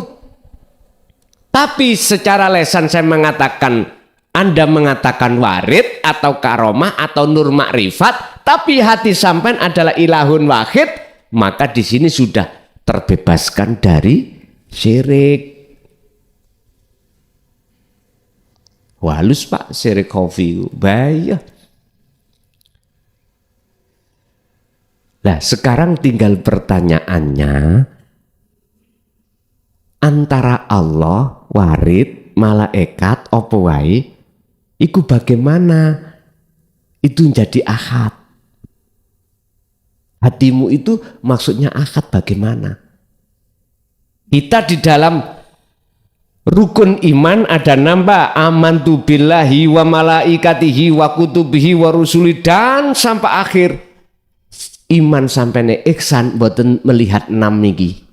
Tapi secara lesan saya mengatakan, Anda mengatakan warid atau karomah atau nur makrifat, tapi hati sampean adalah ilahun wahid, maka di sini sudah terbebaskan dari syirik. Halus Pak, syirik khafi bahaya. Nah, sekarang tinggal pertanyaannya, antara Allah, warid, malaikat, apa wae, iku bagaimana itu jadi ahad? Hatimu itu maksudnya ahad bagaimana? Kita di dalam rukun iman ada nambah amantu billahi wa malaikatihi wa kutubihi wa rusuli dan sampai akhir. Iman sampai ihsan boten melihat 6 niki.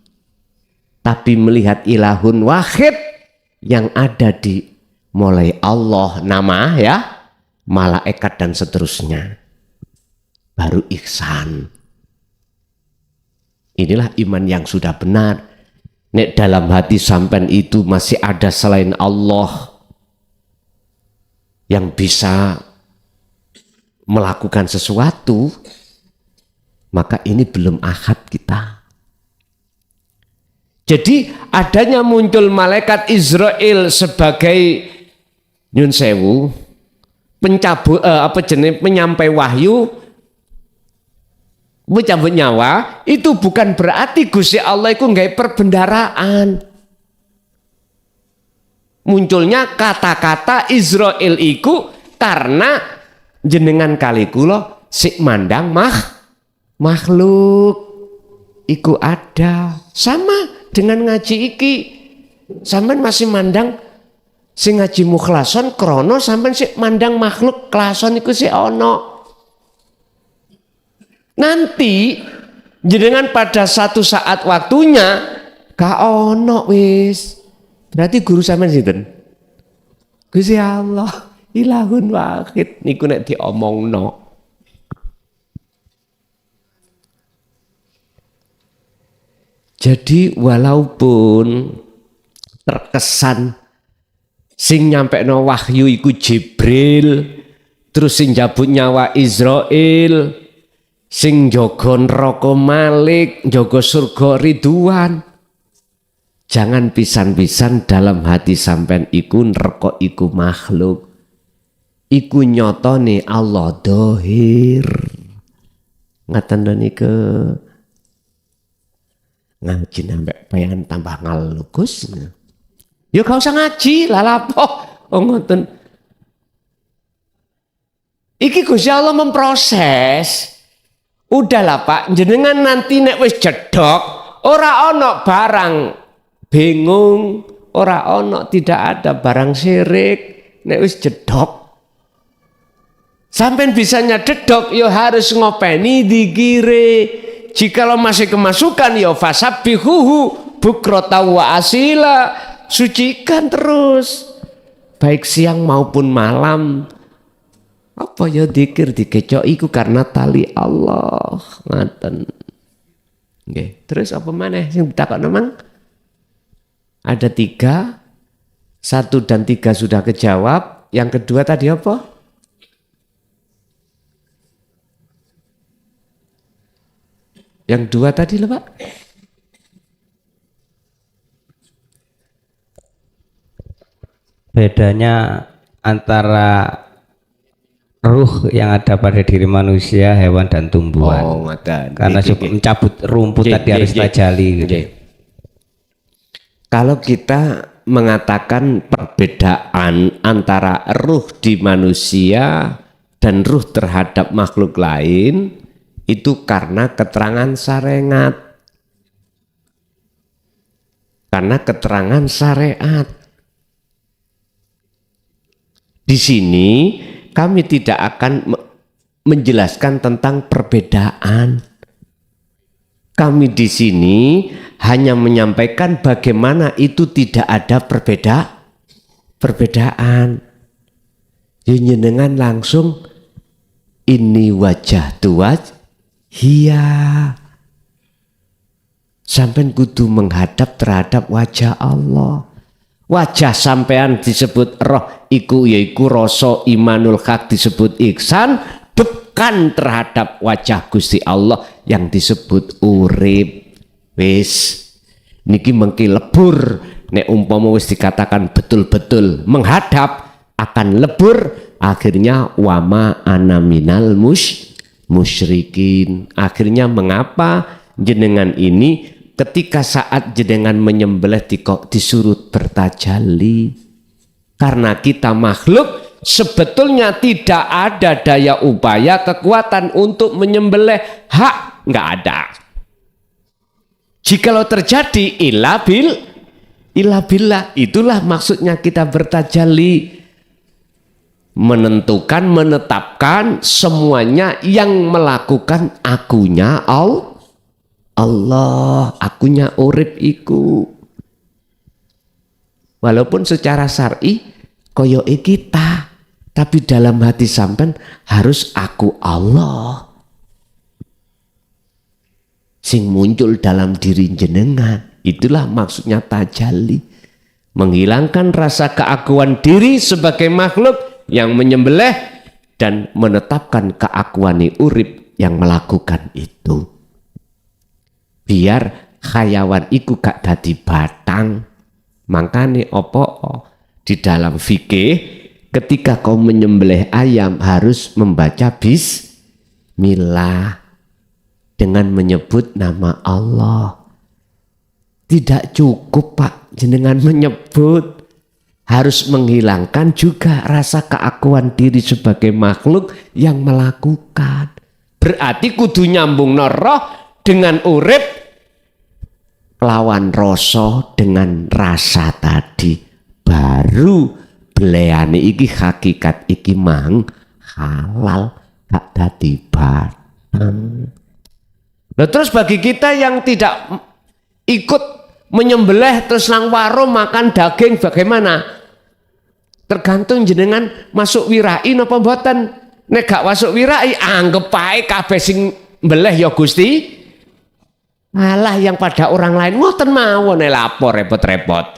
Tapi melihat ilahun wahid yang ada di mulai Allah nama ya, malaikat dan seterusnya. Baru ihsan. Inilah iman yang sudah benar. Nek dalam hati sampean itu masih ada selain Allah yang bisa melakukan sesuatu, maka ini belum ahad kita. Jadi adanya muncul malaikat Israel sebagai nyun sewu pencabut penyampai wahyu, mencabut nyawa, itu bukan berarti Gusti Allah itu nggak perbendaraan. Munculnya kata-kata Israel iku karena jenengan kali kula sik mandang makhluk iku ada. Sama dengan ngaji iki, sampean masih mandang sing ngaji mukhlason krono, sampean sik mandang makhluk klason iku sik ono. Nanti jenengan pada satu saat waktunya gak ono wis. Berarti guru sampean sinten? Gusti Allah, ilahun wahid niku nek diomongno. Jadi walaupun terkesan sing nyampekno wahyu iku Jibril, terus sing njabut nyawa Israel, sing jaga neraka Malik, jaga surga Ridwan. Jangan pisan-pisan dalam hati sampean iku neraka iku makhluk. Iku nyotone Allah dohir. ngaten niku ngaji sampai pengen tambah ngalukus. Ya gak usah ngaji, lah lapo. Oh ngoten. Iki Gusti Allah memproses. Udahlah Pak, jenengan nanti nek wis jedok, ora ono barang bingung, ora ono tidak ada barang syirik, nek wis jedok. Sampai bisanya dedok, yo harus ngopeni dikire. Jikalau masih kemasukan, yo fasabbihuhu bukrata wa asila, sucikan terus, baik siang maupun malam. Apa ya dikir dikecok iku karena tali Allah ngaten. Nggih, terus apa maneh sing ditakokno mang? Ada 3, 1 dan 3 sudah kejawab. Yang kedua tadi apa? Yang 2 tadi lah Pak. Bedanya antara ruh yang ada pada diri manusia, hewan dan tumbuhan. Oh, ngoten. Karena mencabut rumput tadi harus tajali gitu. Kalau kita mengatakan perbedaan antara ruh di manusia dan ruh terhadap makhluk lain, itu karena keterangan syariat. Karena keterangan syariat. Di sini kami tidak akan menjelaskan tentang perbedaan. Kami di sini hanya menyampaikan bagaimana itu tidak ada perbedaan. Jenengan langsung ini wajah tuaj, iya. Sampai kudu menghadap terhadap wajah Allah. Wajah sampean disebut roh iku yaiku rasa imanul haq disebut ihsan, dekan terhadap wajah Gusti Allah yang disebut urip. Wis niki mengki lebur nek umpama wis dikatakan betul-betul menghadap akan lebur, akhirnya wama ana minal musyrikin. Akhirnya mengapa jenengan ini ketika saat jenengan menyembelih disuruh bertajalli? Karena kita makhluk sebetulnya tidak ada daya upaya kekuatan untuk menyembelih hak, nggak ada. Jikalau terjadi illa billah, itulah maksudnya kita bertajalli, menetapkan semuanya yang melakukan akunya Allah, akunya urip iku. Walaupun secara syar'i koyoke kita, tapi dalam hati sampean harus aku Allah. Sing muncul dalam diri jenengan, itulah maksudnya tajalli. Menghilangkan rasa keakuan diri sebagai makhluk yang menyembelih dan menetapkan keakuan urip yang melakukan itu. Biar hayawan iku gak dadi batang. Makanya opo di dalam fikih ketika kau menyembelih ayam harus membaca bismillah dengan menyebut nama Allah. Tidak cukup Pak jenengan menyebut, harus menghilangkan juga rasa keakuan diri sebagai makhluk yang melakukan. Berarti kudu nyambung roh dengan urip lawan rasa dengan rasa tadi, baru beleane iki hakikat iki mang halal gak dadi batang. Nah, terus bagi kita yang tidak ikut menyembelih terus nang warung makan daging bagaimana? Tergantung jenengan masuk wirai napa mboten. Nek gak masuk wirai anggap ae kabeh sing mbeleh ya Gusti. Malah yang pada orang lain ngoten mawon lapor repot-repot.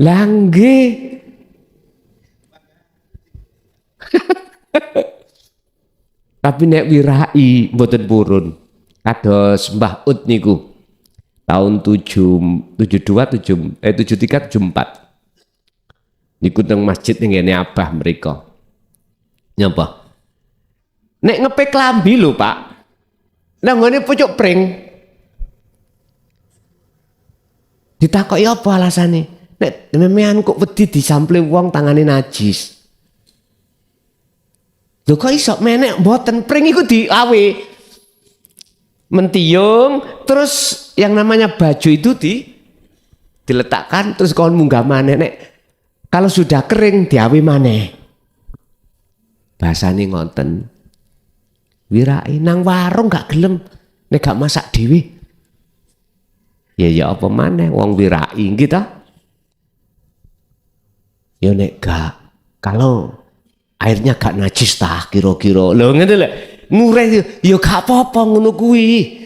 Langge. Tapi nek wirai mboten purun. Kados Mbah Ut niku tahun 73 74. Niku teng masjid ngene Abah mriko. Nyapa? Nek ngepek klambi lho, Pak. Nang ngene pucuk pring. Ditakoki apa alasane? Nek memean kok wedi disample wong tangane najis. Lho kok iso menek mboten pring iku diawe. Mentiung terus yang namanya baju itu diletakkan terus kon munggah maneh nek kalau sudah kering diawe maneh. Bahasane ngoten. Wirai nang warung gak gelem nek gak masak dhewe. Ya apa maneh wong wirai gitu. Ya nek gak kalau airnya gak najis tah kira-kira. Lho ngene lho. Ngureh ya gak apa-apa ngono kuwi.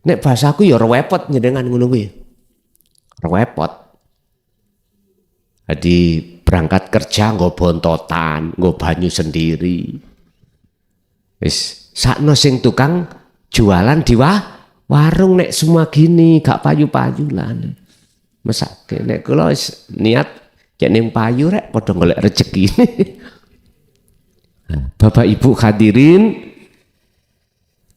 Nek bahasaku ya rewepot njenengan ngono kuwi. Rewepot. Jadi berangkat kerja nggo bontotan, nggo banyu sendiri. Wis sakno sing tukang jualan di warung nek semua gini gak payu-payu lah. Mesake nek kula wis niat cek ning payu rek padha golek rezeki. Bapak Ibu hadirin,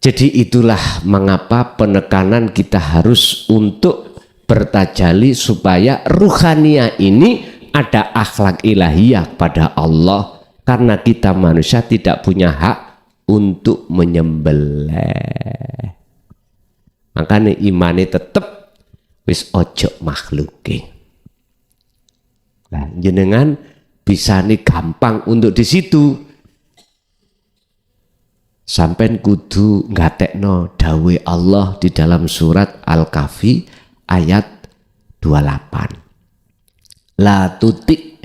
jadi itulah mengapa penekanan kita harus untuk bertajali supaya ruhania ini ada akhlak ilahiyah pada Allah, karena kita manusia tidak punya hak untuk menyembelih. Makanya imane tetep wis ojo makhluke. Nah, jenengan bisa nih gampang untuk di situ. Sampai kudu ngatekno dawe Allah di dalam surat Al-Kahfi ayat 28. La tutik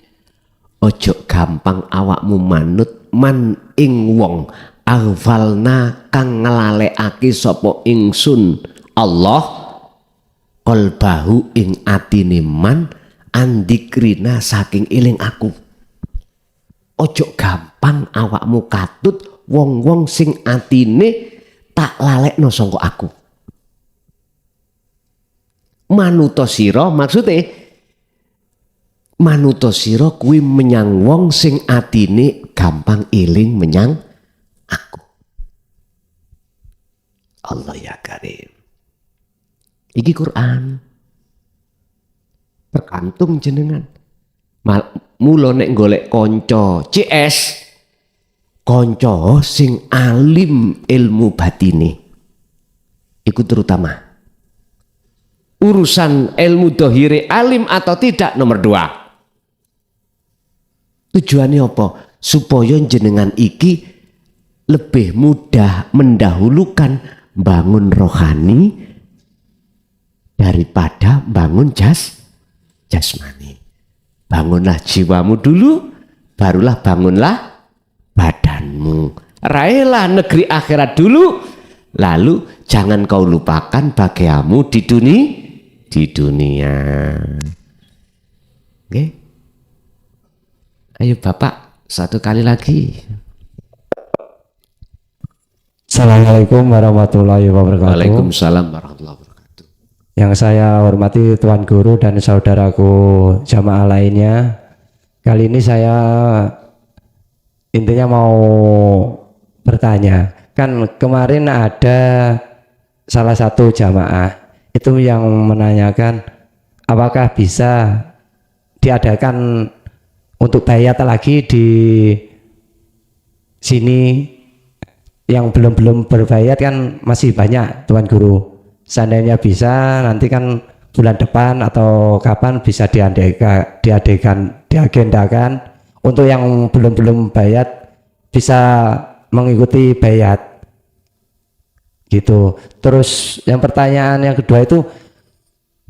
ojo gampang awakmu manut man ing wong aghfalna kang ngelalekake sapa ingsun Allah qalbahu ing atine man andikrina saking eling aku. Ojo gampang awakmu katut wong-wong sing atine tak lalekno sangka aku. Manuta sira maksude manuta sira kuwi menyang wong sing atine gampang eling menyang aku. Allah ya Karim. Iki Quran. Tergantung jenengan. Mula nek golek kanca CS konco sing alim ilmu batini ikut terutama. Urusan ilmu dohire alim atau tidak nomor 2. Tujuannya apa? Supaya jenengan iki lebih mudah mendahulukan bangun rohani daripada bangun jasmani. Bangunlah jiwamu dulu, barulah bangunlah badanmu. Raihlah negeri akhirat dulu, lalu jangan kau lupakan bahagiamu di dunia. Oke? Ayo Bapak satu kali lagi. Assalamualaikum warahmatullahi wabarakatuh. Waalaikumsalam warahmatullahi wabarakatuh. Yang saya hormati Tuan Guru dan saudaraku jamaah lainnya, kali ini saya intinya mau bertanya. Kan kemarin ada salah satu jamaah itu yang menanyakan apakah bisa diadakan untuk bayat lagi di sini. Yang belum berbayat kan masih banyak Tuan Guru. Seandainya bisa nanti kan bulan depan atau kapan bisa diagendakan untuk yang belum bayat bisa mengikuti bayat gitu. Terus yang pertanyaan yang kedua itu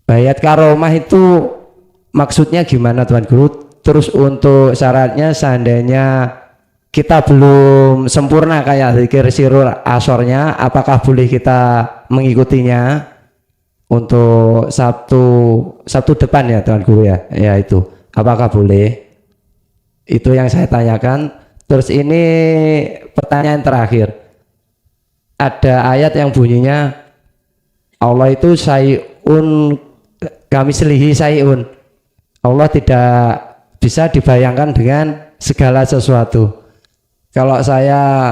bayat karomah itu maksudnya gimana Tuan Guru? Terus untuk syaratnya seandainya kita belum sempurna kayak zikir sirul asornya, apakah boleh kita mengikutinya untuk Sabtu depan ya Tuan Guru ya? Ya itu, apakah boleh? Itu yang saya tanyakan. Terus ini pertanyaan terakhir. Ada ayat yang bunyinya Allah itu sayun kami selihi sayun. Allah tidak bisa dibayangkan dengan segala sesuatu. Kalau saya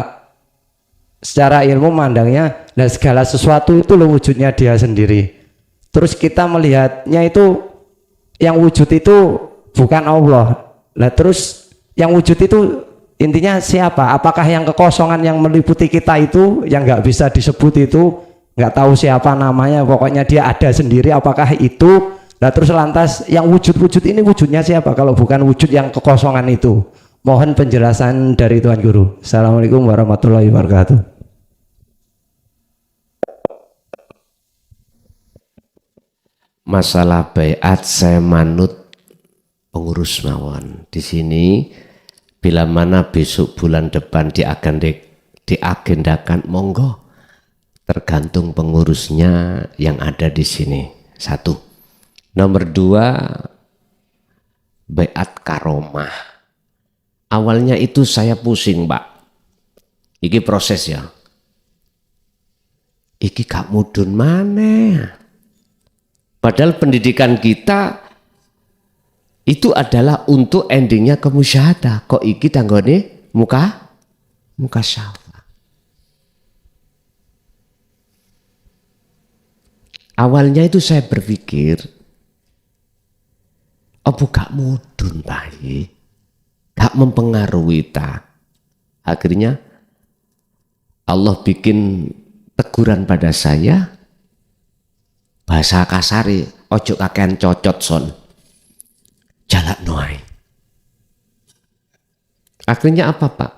secara ilmu mandangnya, nah segala sesuatu itu loh wujudnya dia sendiri. Terus kita melihatnya itu yang wujud itu bukan Allah. Nah terus yang wujud itu intinya siapa? Apakah yang kekosongan yang meliputi kita itu yang nggak bisa disebut itu, nggak tahu siapa namanya, pokoknya dia ada sendiri, apakah itu? Nah terus lantas yang wujud-wujud ini wujudnya siapa kalau bukan wujud yang kekosongan itu? Mohon penjelasan dari Tuan Guru. Assalamualaikum warahmatullahi wabarakatuh. Masalah baiat saya manut pengurus mawon. Di sini bila mana besok bulan depan diagendakan monggo, tergantung pengurusnya yang ada di sini. Satu. Nomor dua, baiat karomah. Awalnya itu saya pusing, Pak. Iki proses ya. Iki gak mudun mana? Padahal pendidikan kita itu adalah untuk endingnya ke musyahadah. Kok iki tanggone muka syafa. Awalnya itu saya berpikir, apa gak mudun tahi, gak mempengaruhi ta. Akhirnya Allah bikin teguran pada saya, bahasa kasari, ojo kakean cocot son, jalak noai. Akhirnya apa Pak?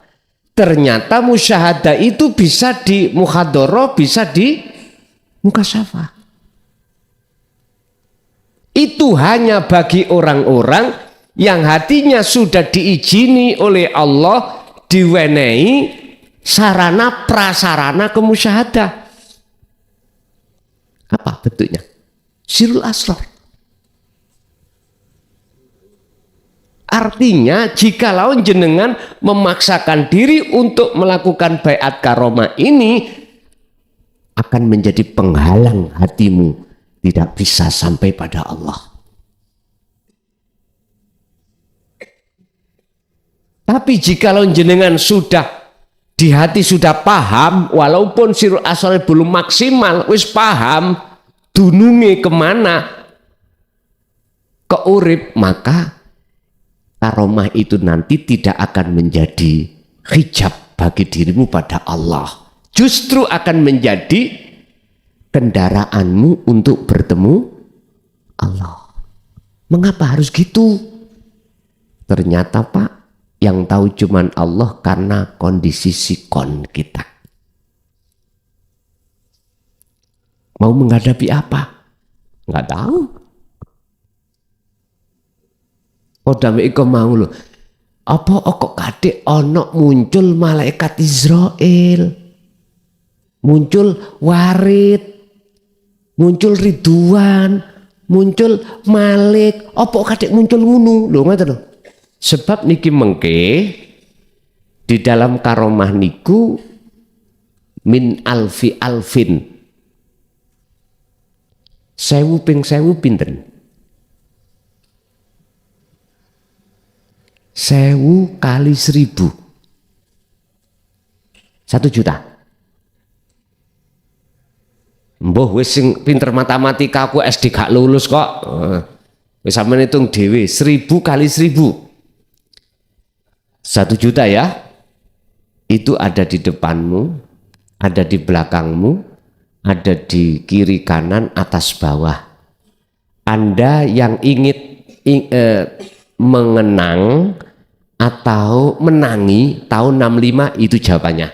Ternyata musyahadah itu bisa di muhadharah, bisa di mukasyafah. Itu hanya bagi orang-orang yang hatinya sudah diizini oleh Allah, diwenehi sarana prasarana kemusyahadah. Apa bentuknya? Sirul asrar. Artinya jikalau jenengan memaksakan diri untuk melakukan baiat karomah ini, akan menjadi penghalang hatimu, tidak bisa sampai pada Allah. Tapi jikalau jenengan sudah di hati sudah paham, walaupun sirul asrar belum maksimal, wis paham dununge kemana ke urip, maka karomah itu nanti tidak akan menjadi hijab bagi dirimu pada Allah, justru akan menjadi kendaraanmu untuk bertemu Allah. Mengapa harus gitu? Ternyata Pak, yang tahu cuman Allah karena kondisi sikon kita. Mau menghadapi apa? Nggak tahu. Oh dame iko mau lo. Apa kok kadek ono muncul malaikat Israel, muncul Warid, muncul Ridwan, muncul Malik. Apa kadek muncul ngunu? Lho ngoten lho. Sebab niki mengke di dalam karomah niku min alfi alfin, 1000 ping 1000 pinten? 1000 kali 1000, 1 juta. Mbah wis sing pinter matematika aku SD gak lulus kok. Wis sampeyan hitung dhewe, 1000 kali 1000. 1 juta ya. Itu ada di depanmu, ada di belakangmu, ada di kiri kanan, atas bawah. Anda yang ingin mengenang atau menangi tahun 65, itu jawabannya.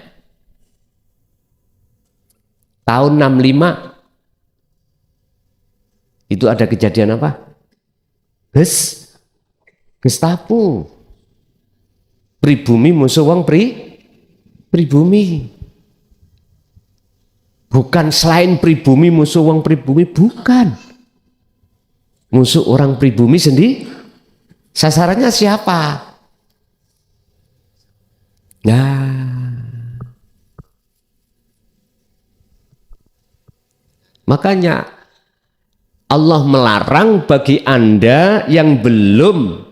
Tahun 65 itu ada kejadian apa? Gestapo. Pribumi musuh wong pribumi. Bukan selain pribumi musuh wong pribumi, bukan. Musuh orang pribumi sendiri. Sasarannya siapa? Nah, makanya Allah melarang bagi Anda yang belum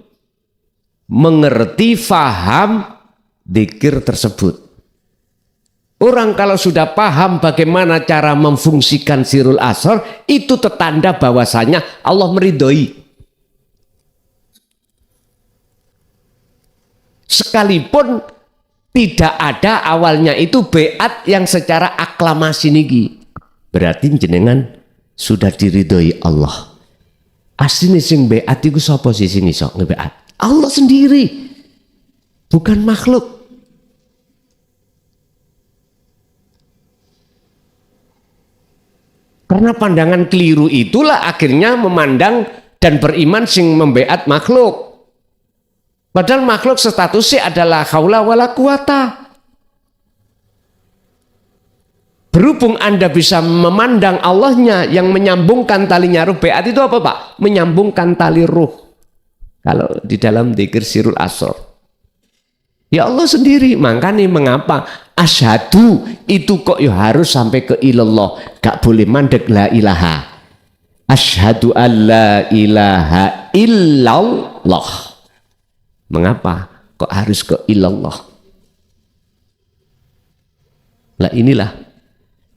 mengerti, faham zikir tersebut. Orang kalau sudah paham bagaimana cara memfungsikan sirul asrar, itu tertanda bahwasanya Allah meridhoi. Sekalipun tidak ada awalnya itu beat yang secara aklamasi niki, berarti jenengan sudah diridhoi Allah. Asline sing beat iku sapa sih sing iso ngebeat? Allah sendiri, bukan makhluk. Karena pandangan keliru itulah akhirnya memandang dan beriman sing membeat makhluk. Padahal makhluk statusnya adalah haula wala quwata. Berhubung Anda bisa memandang Allahnya yang menyambungkan talinya ruh, beat itu apa Pak? Menyambungkan tali ruh. Kalau di dalam dzikir sirul asrar. Ya Allah sendiri, makanya mengapa asyhadu itu kok ya harus sampai ke ilallah, gak boleh mandek la ilaha. Asyhadu alla ilaha illallah. Mengapa kok harus ke ilallah? Lah inilah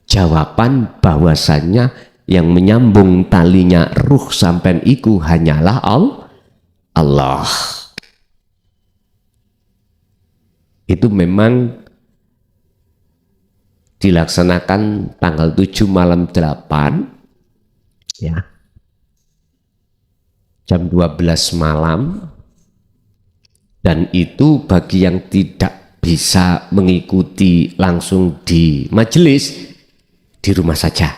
jawaban bahwasannya yang menyambung talinya ruh sampai iku hanyalah Allah. Itu memang dilaksanakan tanggal 7 malam 8 ya, jam 12 malam, dan itu bagi yang tidak bisa mengikuti langsung di majelis, di rumah saja,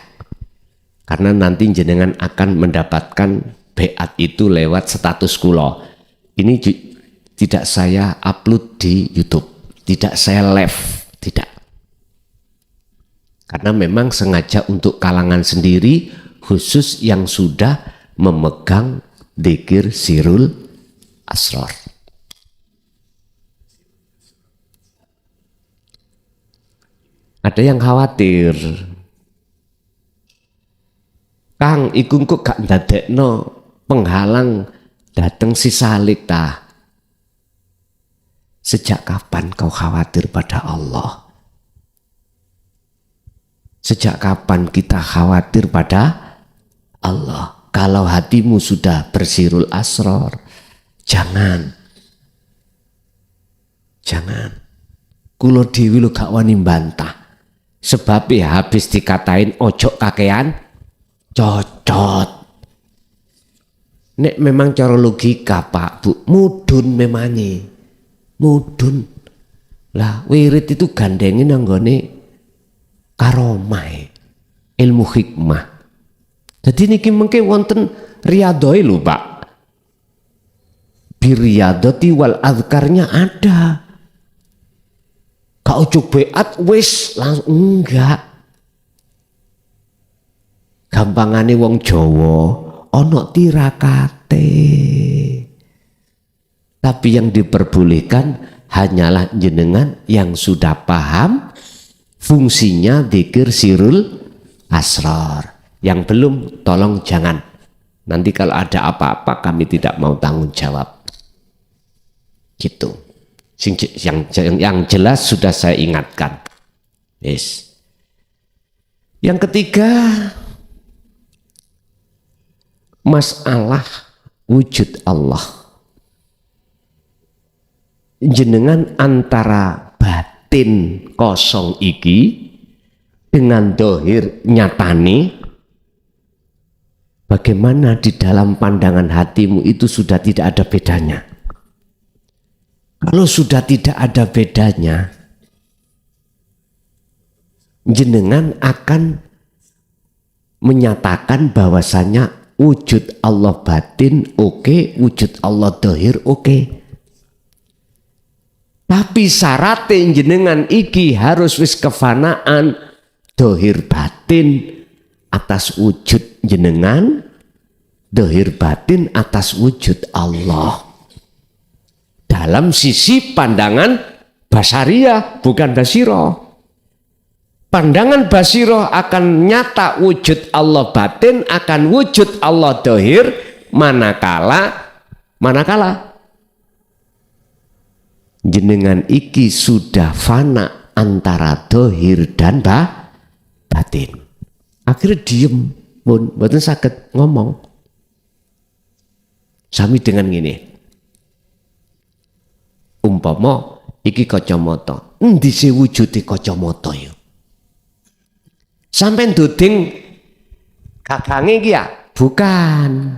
karena nanti jenengan akan mendapatkan beat itu lewat status kulo. Ini tidak saya upload di YouTube, tidak saya live, tidak. Karena memang sengaja untuk kalangan sendiri, khusus yang sudah memegang dzikir sirul asrar. Ada yang khawatir, Kang, iku kok gak ndadekno penghalang dateng si salik ta. Sejak kapan kau khawatir pada Allah? Sejak kapan kita khawatir pada Allah? Kalau hatimu sudah bersirul asrar, jangan. Kulo dewi lu gak wani bantah. Sebab ya habis dikatain ojo kakean cocot. Nek memang cara logika Pak Bu, mudun memangnya. Mudun. Lah wirid itu gandengin nanggone karomah, ilmu hikmah. Jadi niki mengke wonten riyadhoi lho Pak. Biriyadati wal azkarnya ada. Kau coba beat wis langsung enggak. Gampangane wong Jawa ono tirakate. Tapi yang diperbolehkan hanyalah jenengan yang sudah paham fungsinya dzikir sirul asrar. Yang belum tolong jangan. Nanti kalau ada apa-apa kami tidak mau tanggung jawab. Gitu. Yang jelas sudah saya ingatkan. Yes. Yang ketiga, masalah wujud Allah. Jenengan antara batin kosong iki dengan dohir nyatane, bagaimana di dalam pandangan hatimu itu sudah tidak ada bedanya. Kalau sudah tidak ada bedanya, jenengan akan menyatakan bahwasanya wujud Allah batin oke, wujud Allah dohir oke. Tapi syaratnya jenengan iki harus wis kefanaan dohir batin atas wujud jenengan, dohir batin atas wujud Allah. Dalam sisi pandangan basariyah, bukan basiroh. Pandangan basiroh akan nyata wujud Allah batin, akan wujud Allah dohir manakala jenengan iki sudah fana antara dohir dan batin. Akhirnya diem pun mboten saged ngomong. Sami dengan gini, umpama iki kacamata, endi sih wujude kacamata ya? Sampai duding gagange iki ya? Bukan.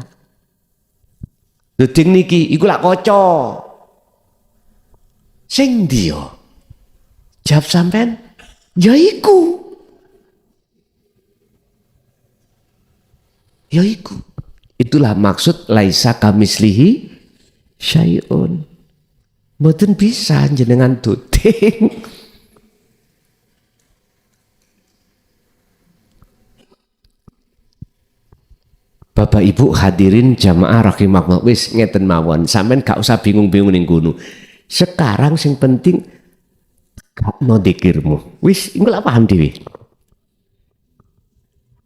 Duding niki iku lak kaca. Sing ndi ya? Jawab sampean, ya iku. Ya iku. Itulah maksud laisa kamislihi syai'un. Mboten bisa jenengan duding. Bapak Ibu hadirin jamaah rahimakumullah, wis ngeten mawon, sampean gak usah bingung-bingung ning kono. Sekarang sing penting gak no dikirmu. Wis engko paham dhewe.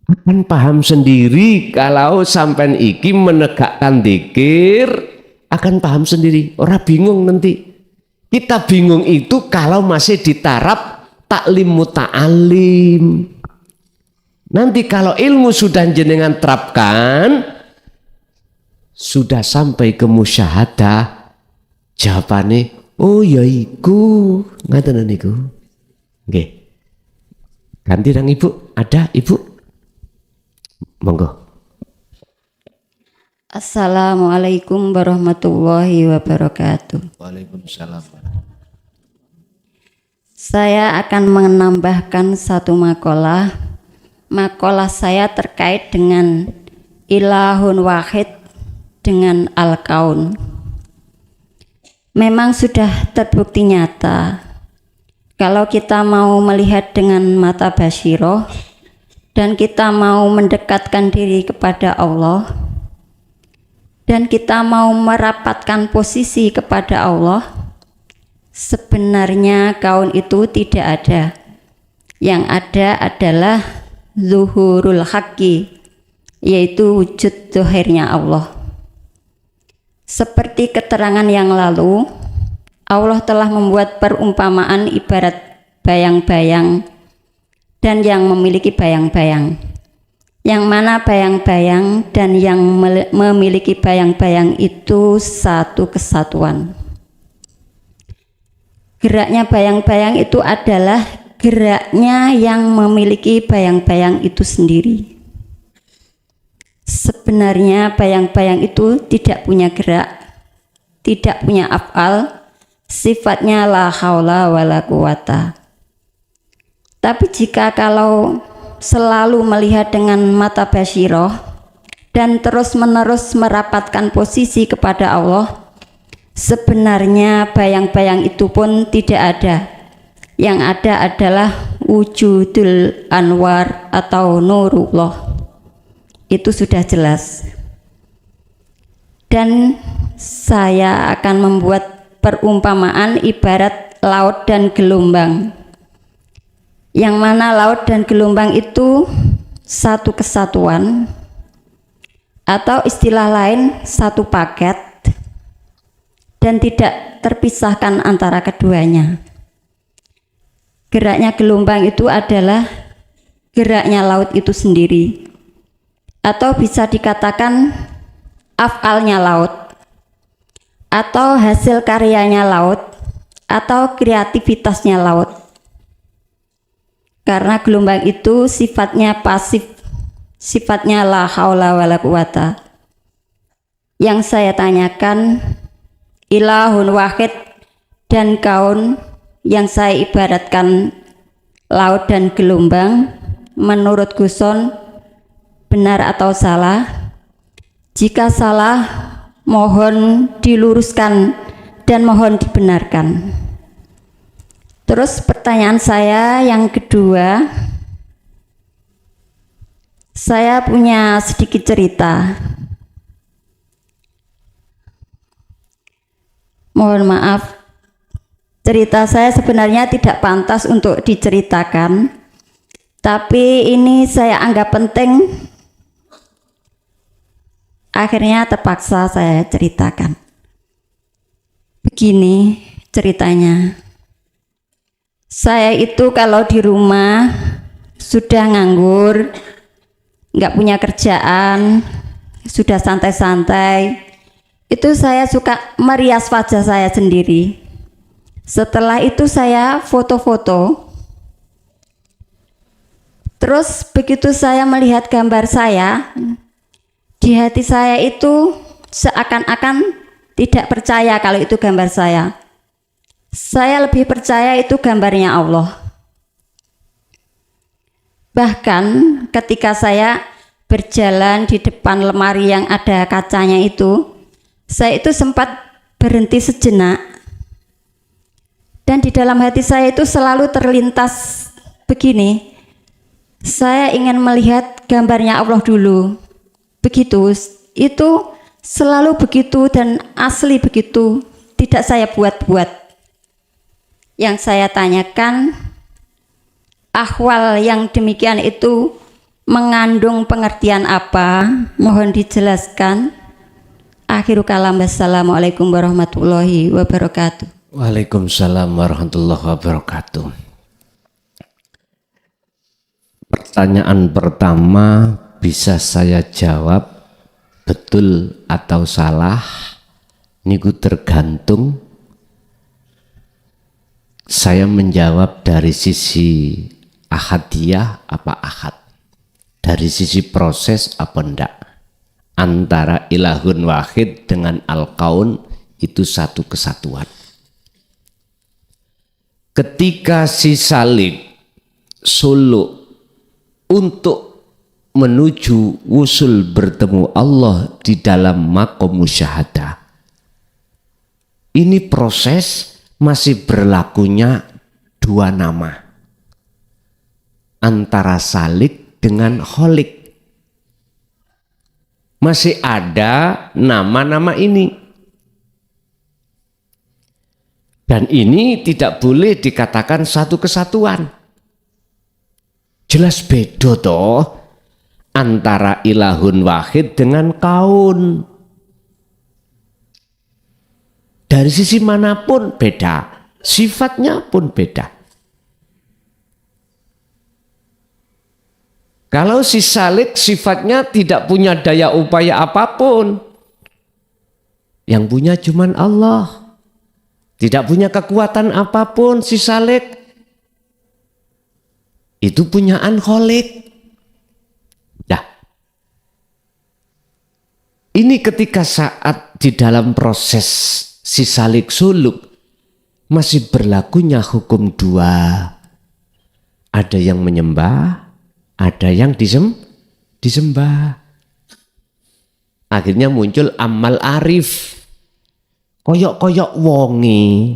Akan paham sendiri kalau sampean iki menegakkan dikir, akan paham sendiri. Ora bingung nanti. Kita bingung itu kalau masih di taraf taklim muta'alim. Nanti kalau ilmu sudah jenengan terapkan, sudah sampai ke musyahadah, jawabannya, oh ya iku, ngaten niku. Nggih. Ganti nang Ibu, ada Ibu? Monggo. Assalamualaikum warahmatullahi wabarakatuh. Waalaikumsalam. Saya akan menambahkan satu makalah. Makalah saya terkait dengan ilahun wahid dengan al-kaun. Memang sudah terbukti nyata kalau kita mau melihat dengan mata basiroh dan kita mau mendekatkan diri kepada Allah dan kita mau merapatkan posisi kepada Allah, sebenarnya kaun itu tidak ada. Yang ada adalah zuhurul haqqi, yaitu wujud zahirnya Allah. Seperti keterangan yang lalu, Allah telah membuat perumpamaan ibarat bayang-bayang dan yang memiliki bayang-bayang. Yang mana bayang-bayang dan yang memiliki bayang-bayang itu satu kesatuan. Geraknya bayang-bayang itu adalah geraknya yang memiliki bayang-bayang itu sendiri. Sebenarnya bayang-bayang itu tidak punya gerak, tidak punya af'al, sifatnya la haula wala quwata. Tapi jika kalau selalu melihat dengan mata basiroh dan terus-menerus merapatkan posisi kepada Allah, sebenarnya bayang-bayang itu pun tidak ada. Yang ada adalah wujudul anwar atau nurullah. Itu sudah jelas. Dan saya akan membuat perumpamaan ibarat laut dan gelombang. Yang mana laut dan gelombang itu satu kesatuan, atau istilah lain satu paket, dan tidak terpisahkan antara keduanya. Geraknya gelombang itu adalah geraknya laut itu sendiri, atau bisa dikatakan af'alnya laut, atau hasil karyanya laut, atau kreativitasnya laut. Karena gelombang itu sifatnya pasif, sifatnya la haula wala quwata. Yang saya tanyakan, ilahun wahid dan kaun yang saya ibaratkan laut dan gelombang, menurut Guson benar atau salah? Jika salah, mohon diluruskan dan mohon dibenarkan. Terus pertanyaan saya yang kedua, saya punya sedikit cerita. Mohon maaf, cerita saya sebenarnya tidak pantas untuk diceritakan, tapi ini saya anggap penting, akhirnya terpaksa saya ceritakan. Begini, ceritanya. Saya itu kalau di rumah sudah nganggur, nggak punya kerjaan, sudah santai-santai, itu saya suka merias wajah saya sendiri. Setelah itu saya foto-foto. Terus begitu saya melihat gambar saya, di hati saya itu seakan-akan tidak percaya kalau itu gambar saya. Saya lebih percaya itu gambarnya Allah. Bahkan ketika saya berjalan di depan lemari yang ada kacanya itu, saya itu sempat berhenti sejenak. Dan di dalam hati saya itu selalu terlintas begini, saya ingin melihat gambarnya Allah dulu. Begitu, itu selalu begitu dan asli begitu, tidak saya buat-buat. Yang saya tanyakan, ahwal yang demikian itu mengandung pengertian apa? Mohon dijelaskan. Akhiru kalam, wassalamualaikum warahmatullahi wabarakatuh. Waalaikumsalam warahmatullahi wabarakatuh. Pertanyaan pertama bisa saya jawab betul atau salah niku tergantung. Saya menjawab dari sisi ahadiyah apa ahad, dari sisi proses apa enggak. Antara ilahun wahid dengan al-kaun itu satu kesatuan. Ketika si salik suluk untuk menuju wusul bertemu Allah di dalam maqam musyahadah, ini proses masih berlakunya dua nama antara salik dengan kholik. Masih ada nama-nama ini, dan ini tidak boleh dikatakan satu kesatuan. Jelas beda toh antara ilahun wahid dengan kaun. Dari sisi manapun beda, sifatnya pun beda. Kalau si salik sifatnya tidak punya daya upaya apapun, yang punya cuman Allah, tidak punya kekuatan apapun si salik, itu punyaan kholik. Nah, ini ketika saat di dalam proses si salik suluk masih berlakunya hukum dua. Ada yang menyembah, ada yang disembah. Akhirnya muncul amal arif, koyok-koyok wongi.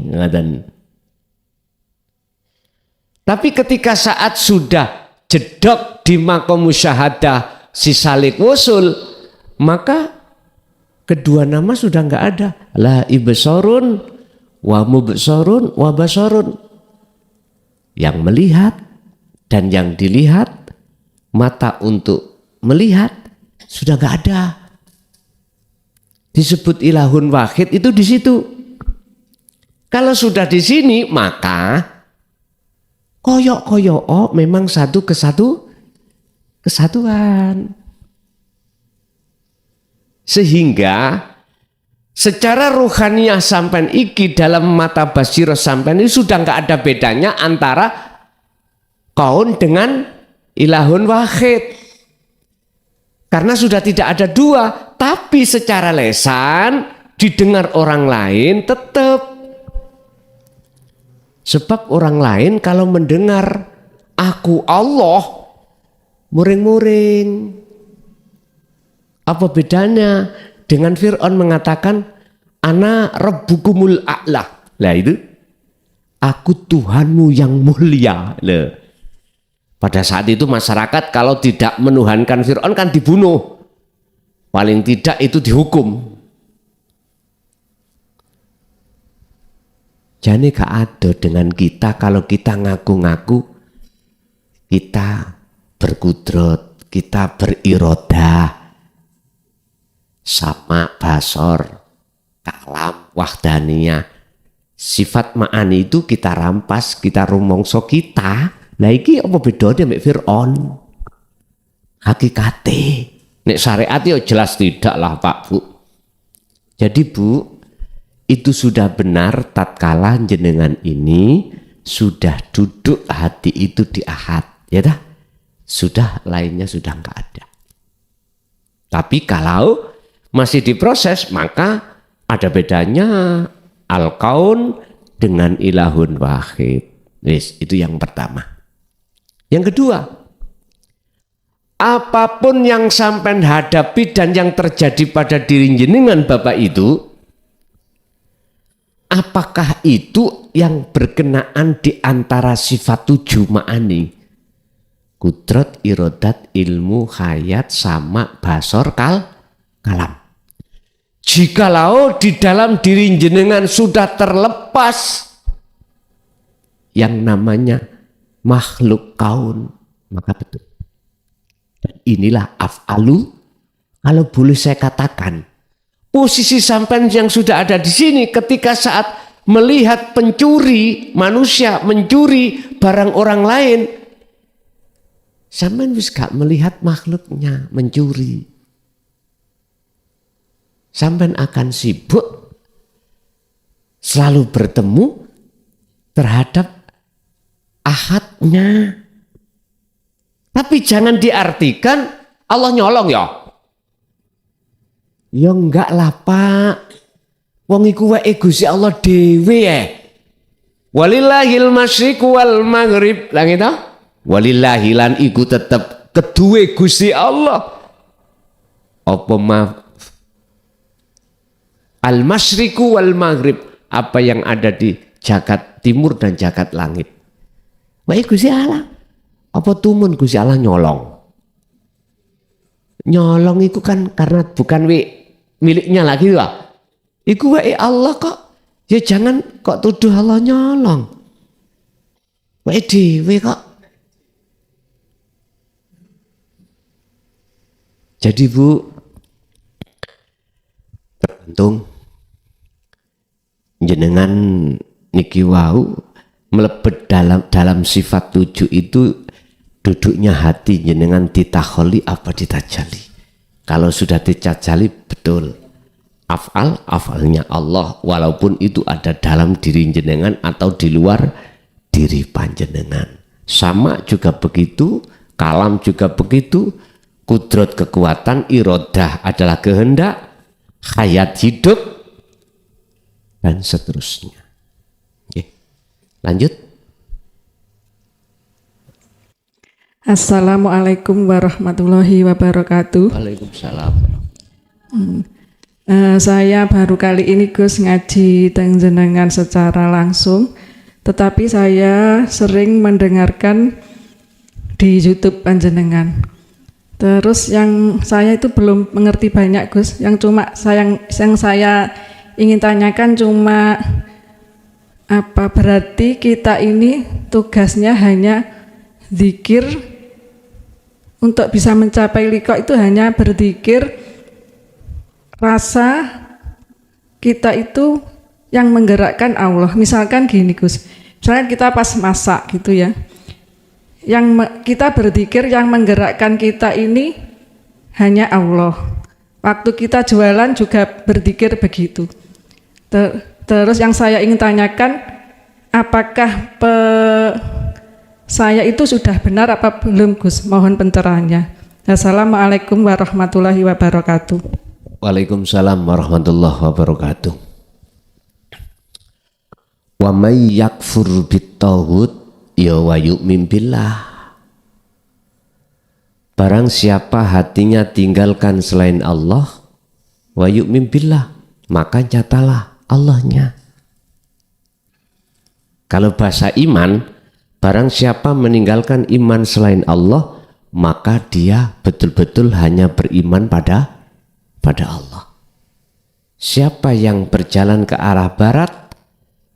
Tapi ketika saat sudah jedok di maqam musyahadah si salik wusul, maka kedua nama sudah enggak ada. La ibsarun wa mubsarun wa basarun. Yang melihat dan yang dilihat, mata untuk melihat sudah enggak ada. Disebut ilahun wahid itu di situ. Kalau sudah di sini maka koyok-koyok memang satu kesatuan. Sehingga secara ruhaniyah sampean iki dalam mata basirah sampean ini sudah enggak ada bedanya antara kaun dengan ilahun wahid. Karena sudah tidak ada dua, tapi secara lesan didengar orang lain tetap. Sebab orang lain kalau mendengar aku Allah muring-muring. Apa bedanya dengan Fir'aun mengatakan ana rabbukumul a'la? Lah itu aku Tuhanmu yang mulia. Loh. Pada saat itu masyarakat kalau tidak menuhankan Fir'aun kan dibunuh. Paling tidak itu dihukum. Jadi gak ada dengan kita kalau kita ngaku-ngaku kita berkudrat, kita berirodah. Sama basor, kalam, wahdaniyah. Sifat ma'ani itu kita rampas, kita rumongso kita. Lah iki apa bedanya mbek Fir'aun? Hakikate. Nek syariat ya jelas tidak lah Pak Bu. Jadi Bu, itu sudah benar tatkala jenengan ini sudah duduk hati itu di ahad. Ya dah? Sudah lainnya sudah enggak ada. Tapi kalau masih diproses maka ada bedanya al-kaun dengan ilahun wahid. Yes, itu yang pertama. Yang kedua, apapun yang sampai hadapi dan yang terjadi pada diri jenengan Bapak itu, apakah itu yang berkenaan di antara sifat 7 ma'ani? Kudrat, irodat, ilmu, hayat, sama, basor, kalam. Jikalau di dalam diri jenengan sudah terlepas yang namanya makhluk kaun, maka betul. Dan inilah af'alu, kalau boleh saya katakan, posisi sampean yang sudah ada di sini ketika saat melihat pencuri, manusia mencuri barang orang lain, sampean wis gak melihat makhluknya mencuri. Sampai akan sibuk selalu bertemu terhadap ahadnya. Tapi jangan diartikan Allah nyolong ya. Ya enggak lah Pak. Wong iku wae Gusti Allah dhewe Walillahil masyriq wal maghrib. Lah gitu. Walillahi lan iku tetep kedue Gusti Allah. Apa maaf al-masyriqu wal maghrib, apa yang ada di jagat timur dan jagat langit. Wah Gusti Allah. Apa tumun Gusti Allah nyolong? Nyolong itu kan karena bukan miliknya lagi lah. Iku wae Allah kok. Ya jangan kok tuduh Allah nyolong. Wae dhewe kok. Jadi Bu, tergantung jenengan niki wau melebet dalam sifat 7 itu duduknya hati jenengan ditakholi apa ditajali. Kalau sudah ditajali betul afalnya Allah, walaupun itu ada dalam diri jenengan atau di luar diri panjenengan. Sama juga begitu, kalam juga begitu, kudrat kekuatan, irodah adalah kehendak, hayat hidup, dan seterusnya. Oke. Lanjut. Assalamualaikum warahmatullahi wabarakatuh. Waalaikumsalam. Saya baru kali ini Gus ngaji teng jenengan secara langsung, tetapi saya sering mendengarkan di YouTube panjenengan. Terus yang saya itu belum mengerti banyak Gus, yang saya ingin tanyakan cuma apa berarti kita ini tugasnya hanya zikir untuk bisa mencapai liqa itu hanya berzikir, rasa kita itu yang menggerakkan Allah. Misalkan gini Gus, misalnya kita pas masak gitu ya, yang kita berzikir yang menggerakkan kita ini hanya Allah. Waktu kita jualan juga berzikir begitu. Terus yang saya ingin tanyakan, apakah saya itu sudah benar apa belum Gus? Mohon pencerahannya. Assalamualaikum warahmatullahi wabarakatuh. Waalaikumsalam warahmatullahi wabarakatuh. Wa may yakfur bit-taghut ya wa yu'min billah. Barang siapa hatinya tinggalkan selain Allah, wa yu'min billah, maka nyatalah Allahnya. Kalau bahasa iman, barang siapa meninggalkan iman selain Allah, maka dia betul-betul hanya beriman pada Allah. Siapa yang berjalan ke arah barat,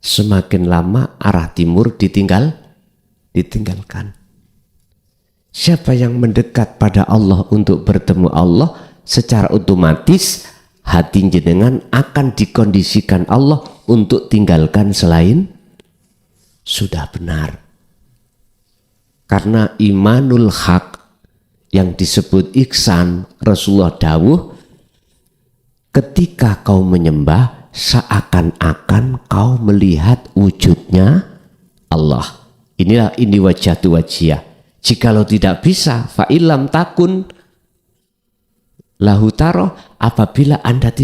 semakin lama arah timur ditinggalkan. Siapa yang mendekat pada Allah untuk bertemu Allah, secara otomatis hati jenengan akan dikondisikan Allah untuk tinggalkan selain sudah benar. Karena imanul haq yang disebut ihsan, Rasulullah dawuh, ketika kau menyembah seakan-akan kau melihat wujudnya Allah. Ini wajhatu wajhiyah. Jikalau tidak bisa, fa'ilam takun lahu taro, apabila Anda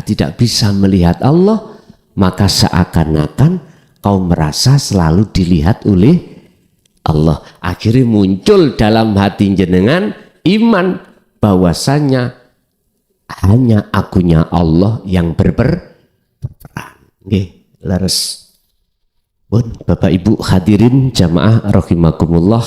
tidak bisa melihat Allah, maka seakan-akan kau merasa selalu dilihat oleh Allah. Akhirnya muncul dalam hati jenengan iman bahwasanya hanya akunya Allah yang berperan. Nggih, leres. Pun Bapak Ibu hadirin jamaah rahimakumullah,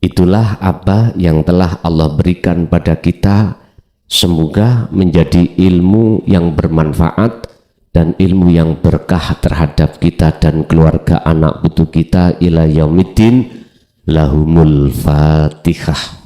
itulah apa yang telah Allah berikan pada kita. Semoga menjadi ilmu yang bermanfaat dan ilmu yang berkah terhadap kita dan keluarga anak putu kita ila yaumiddin. Lahumul Fatihah.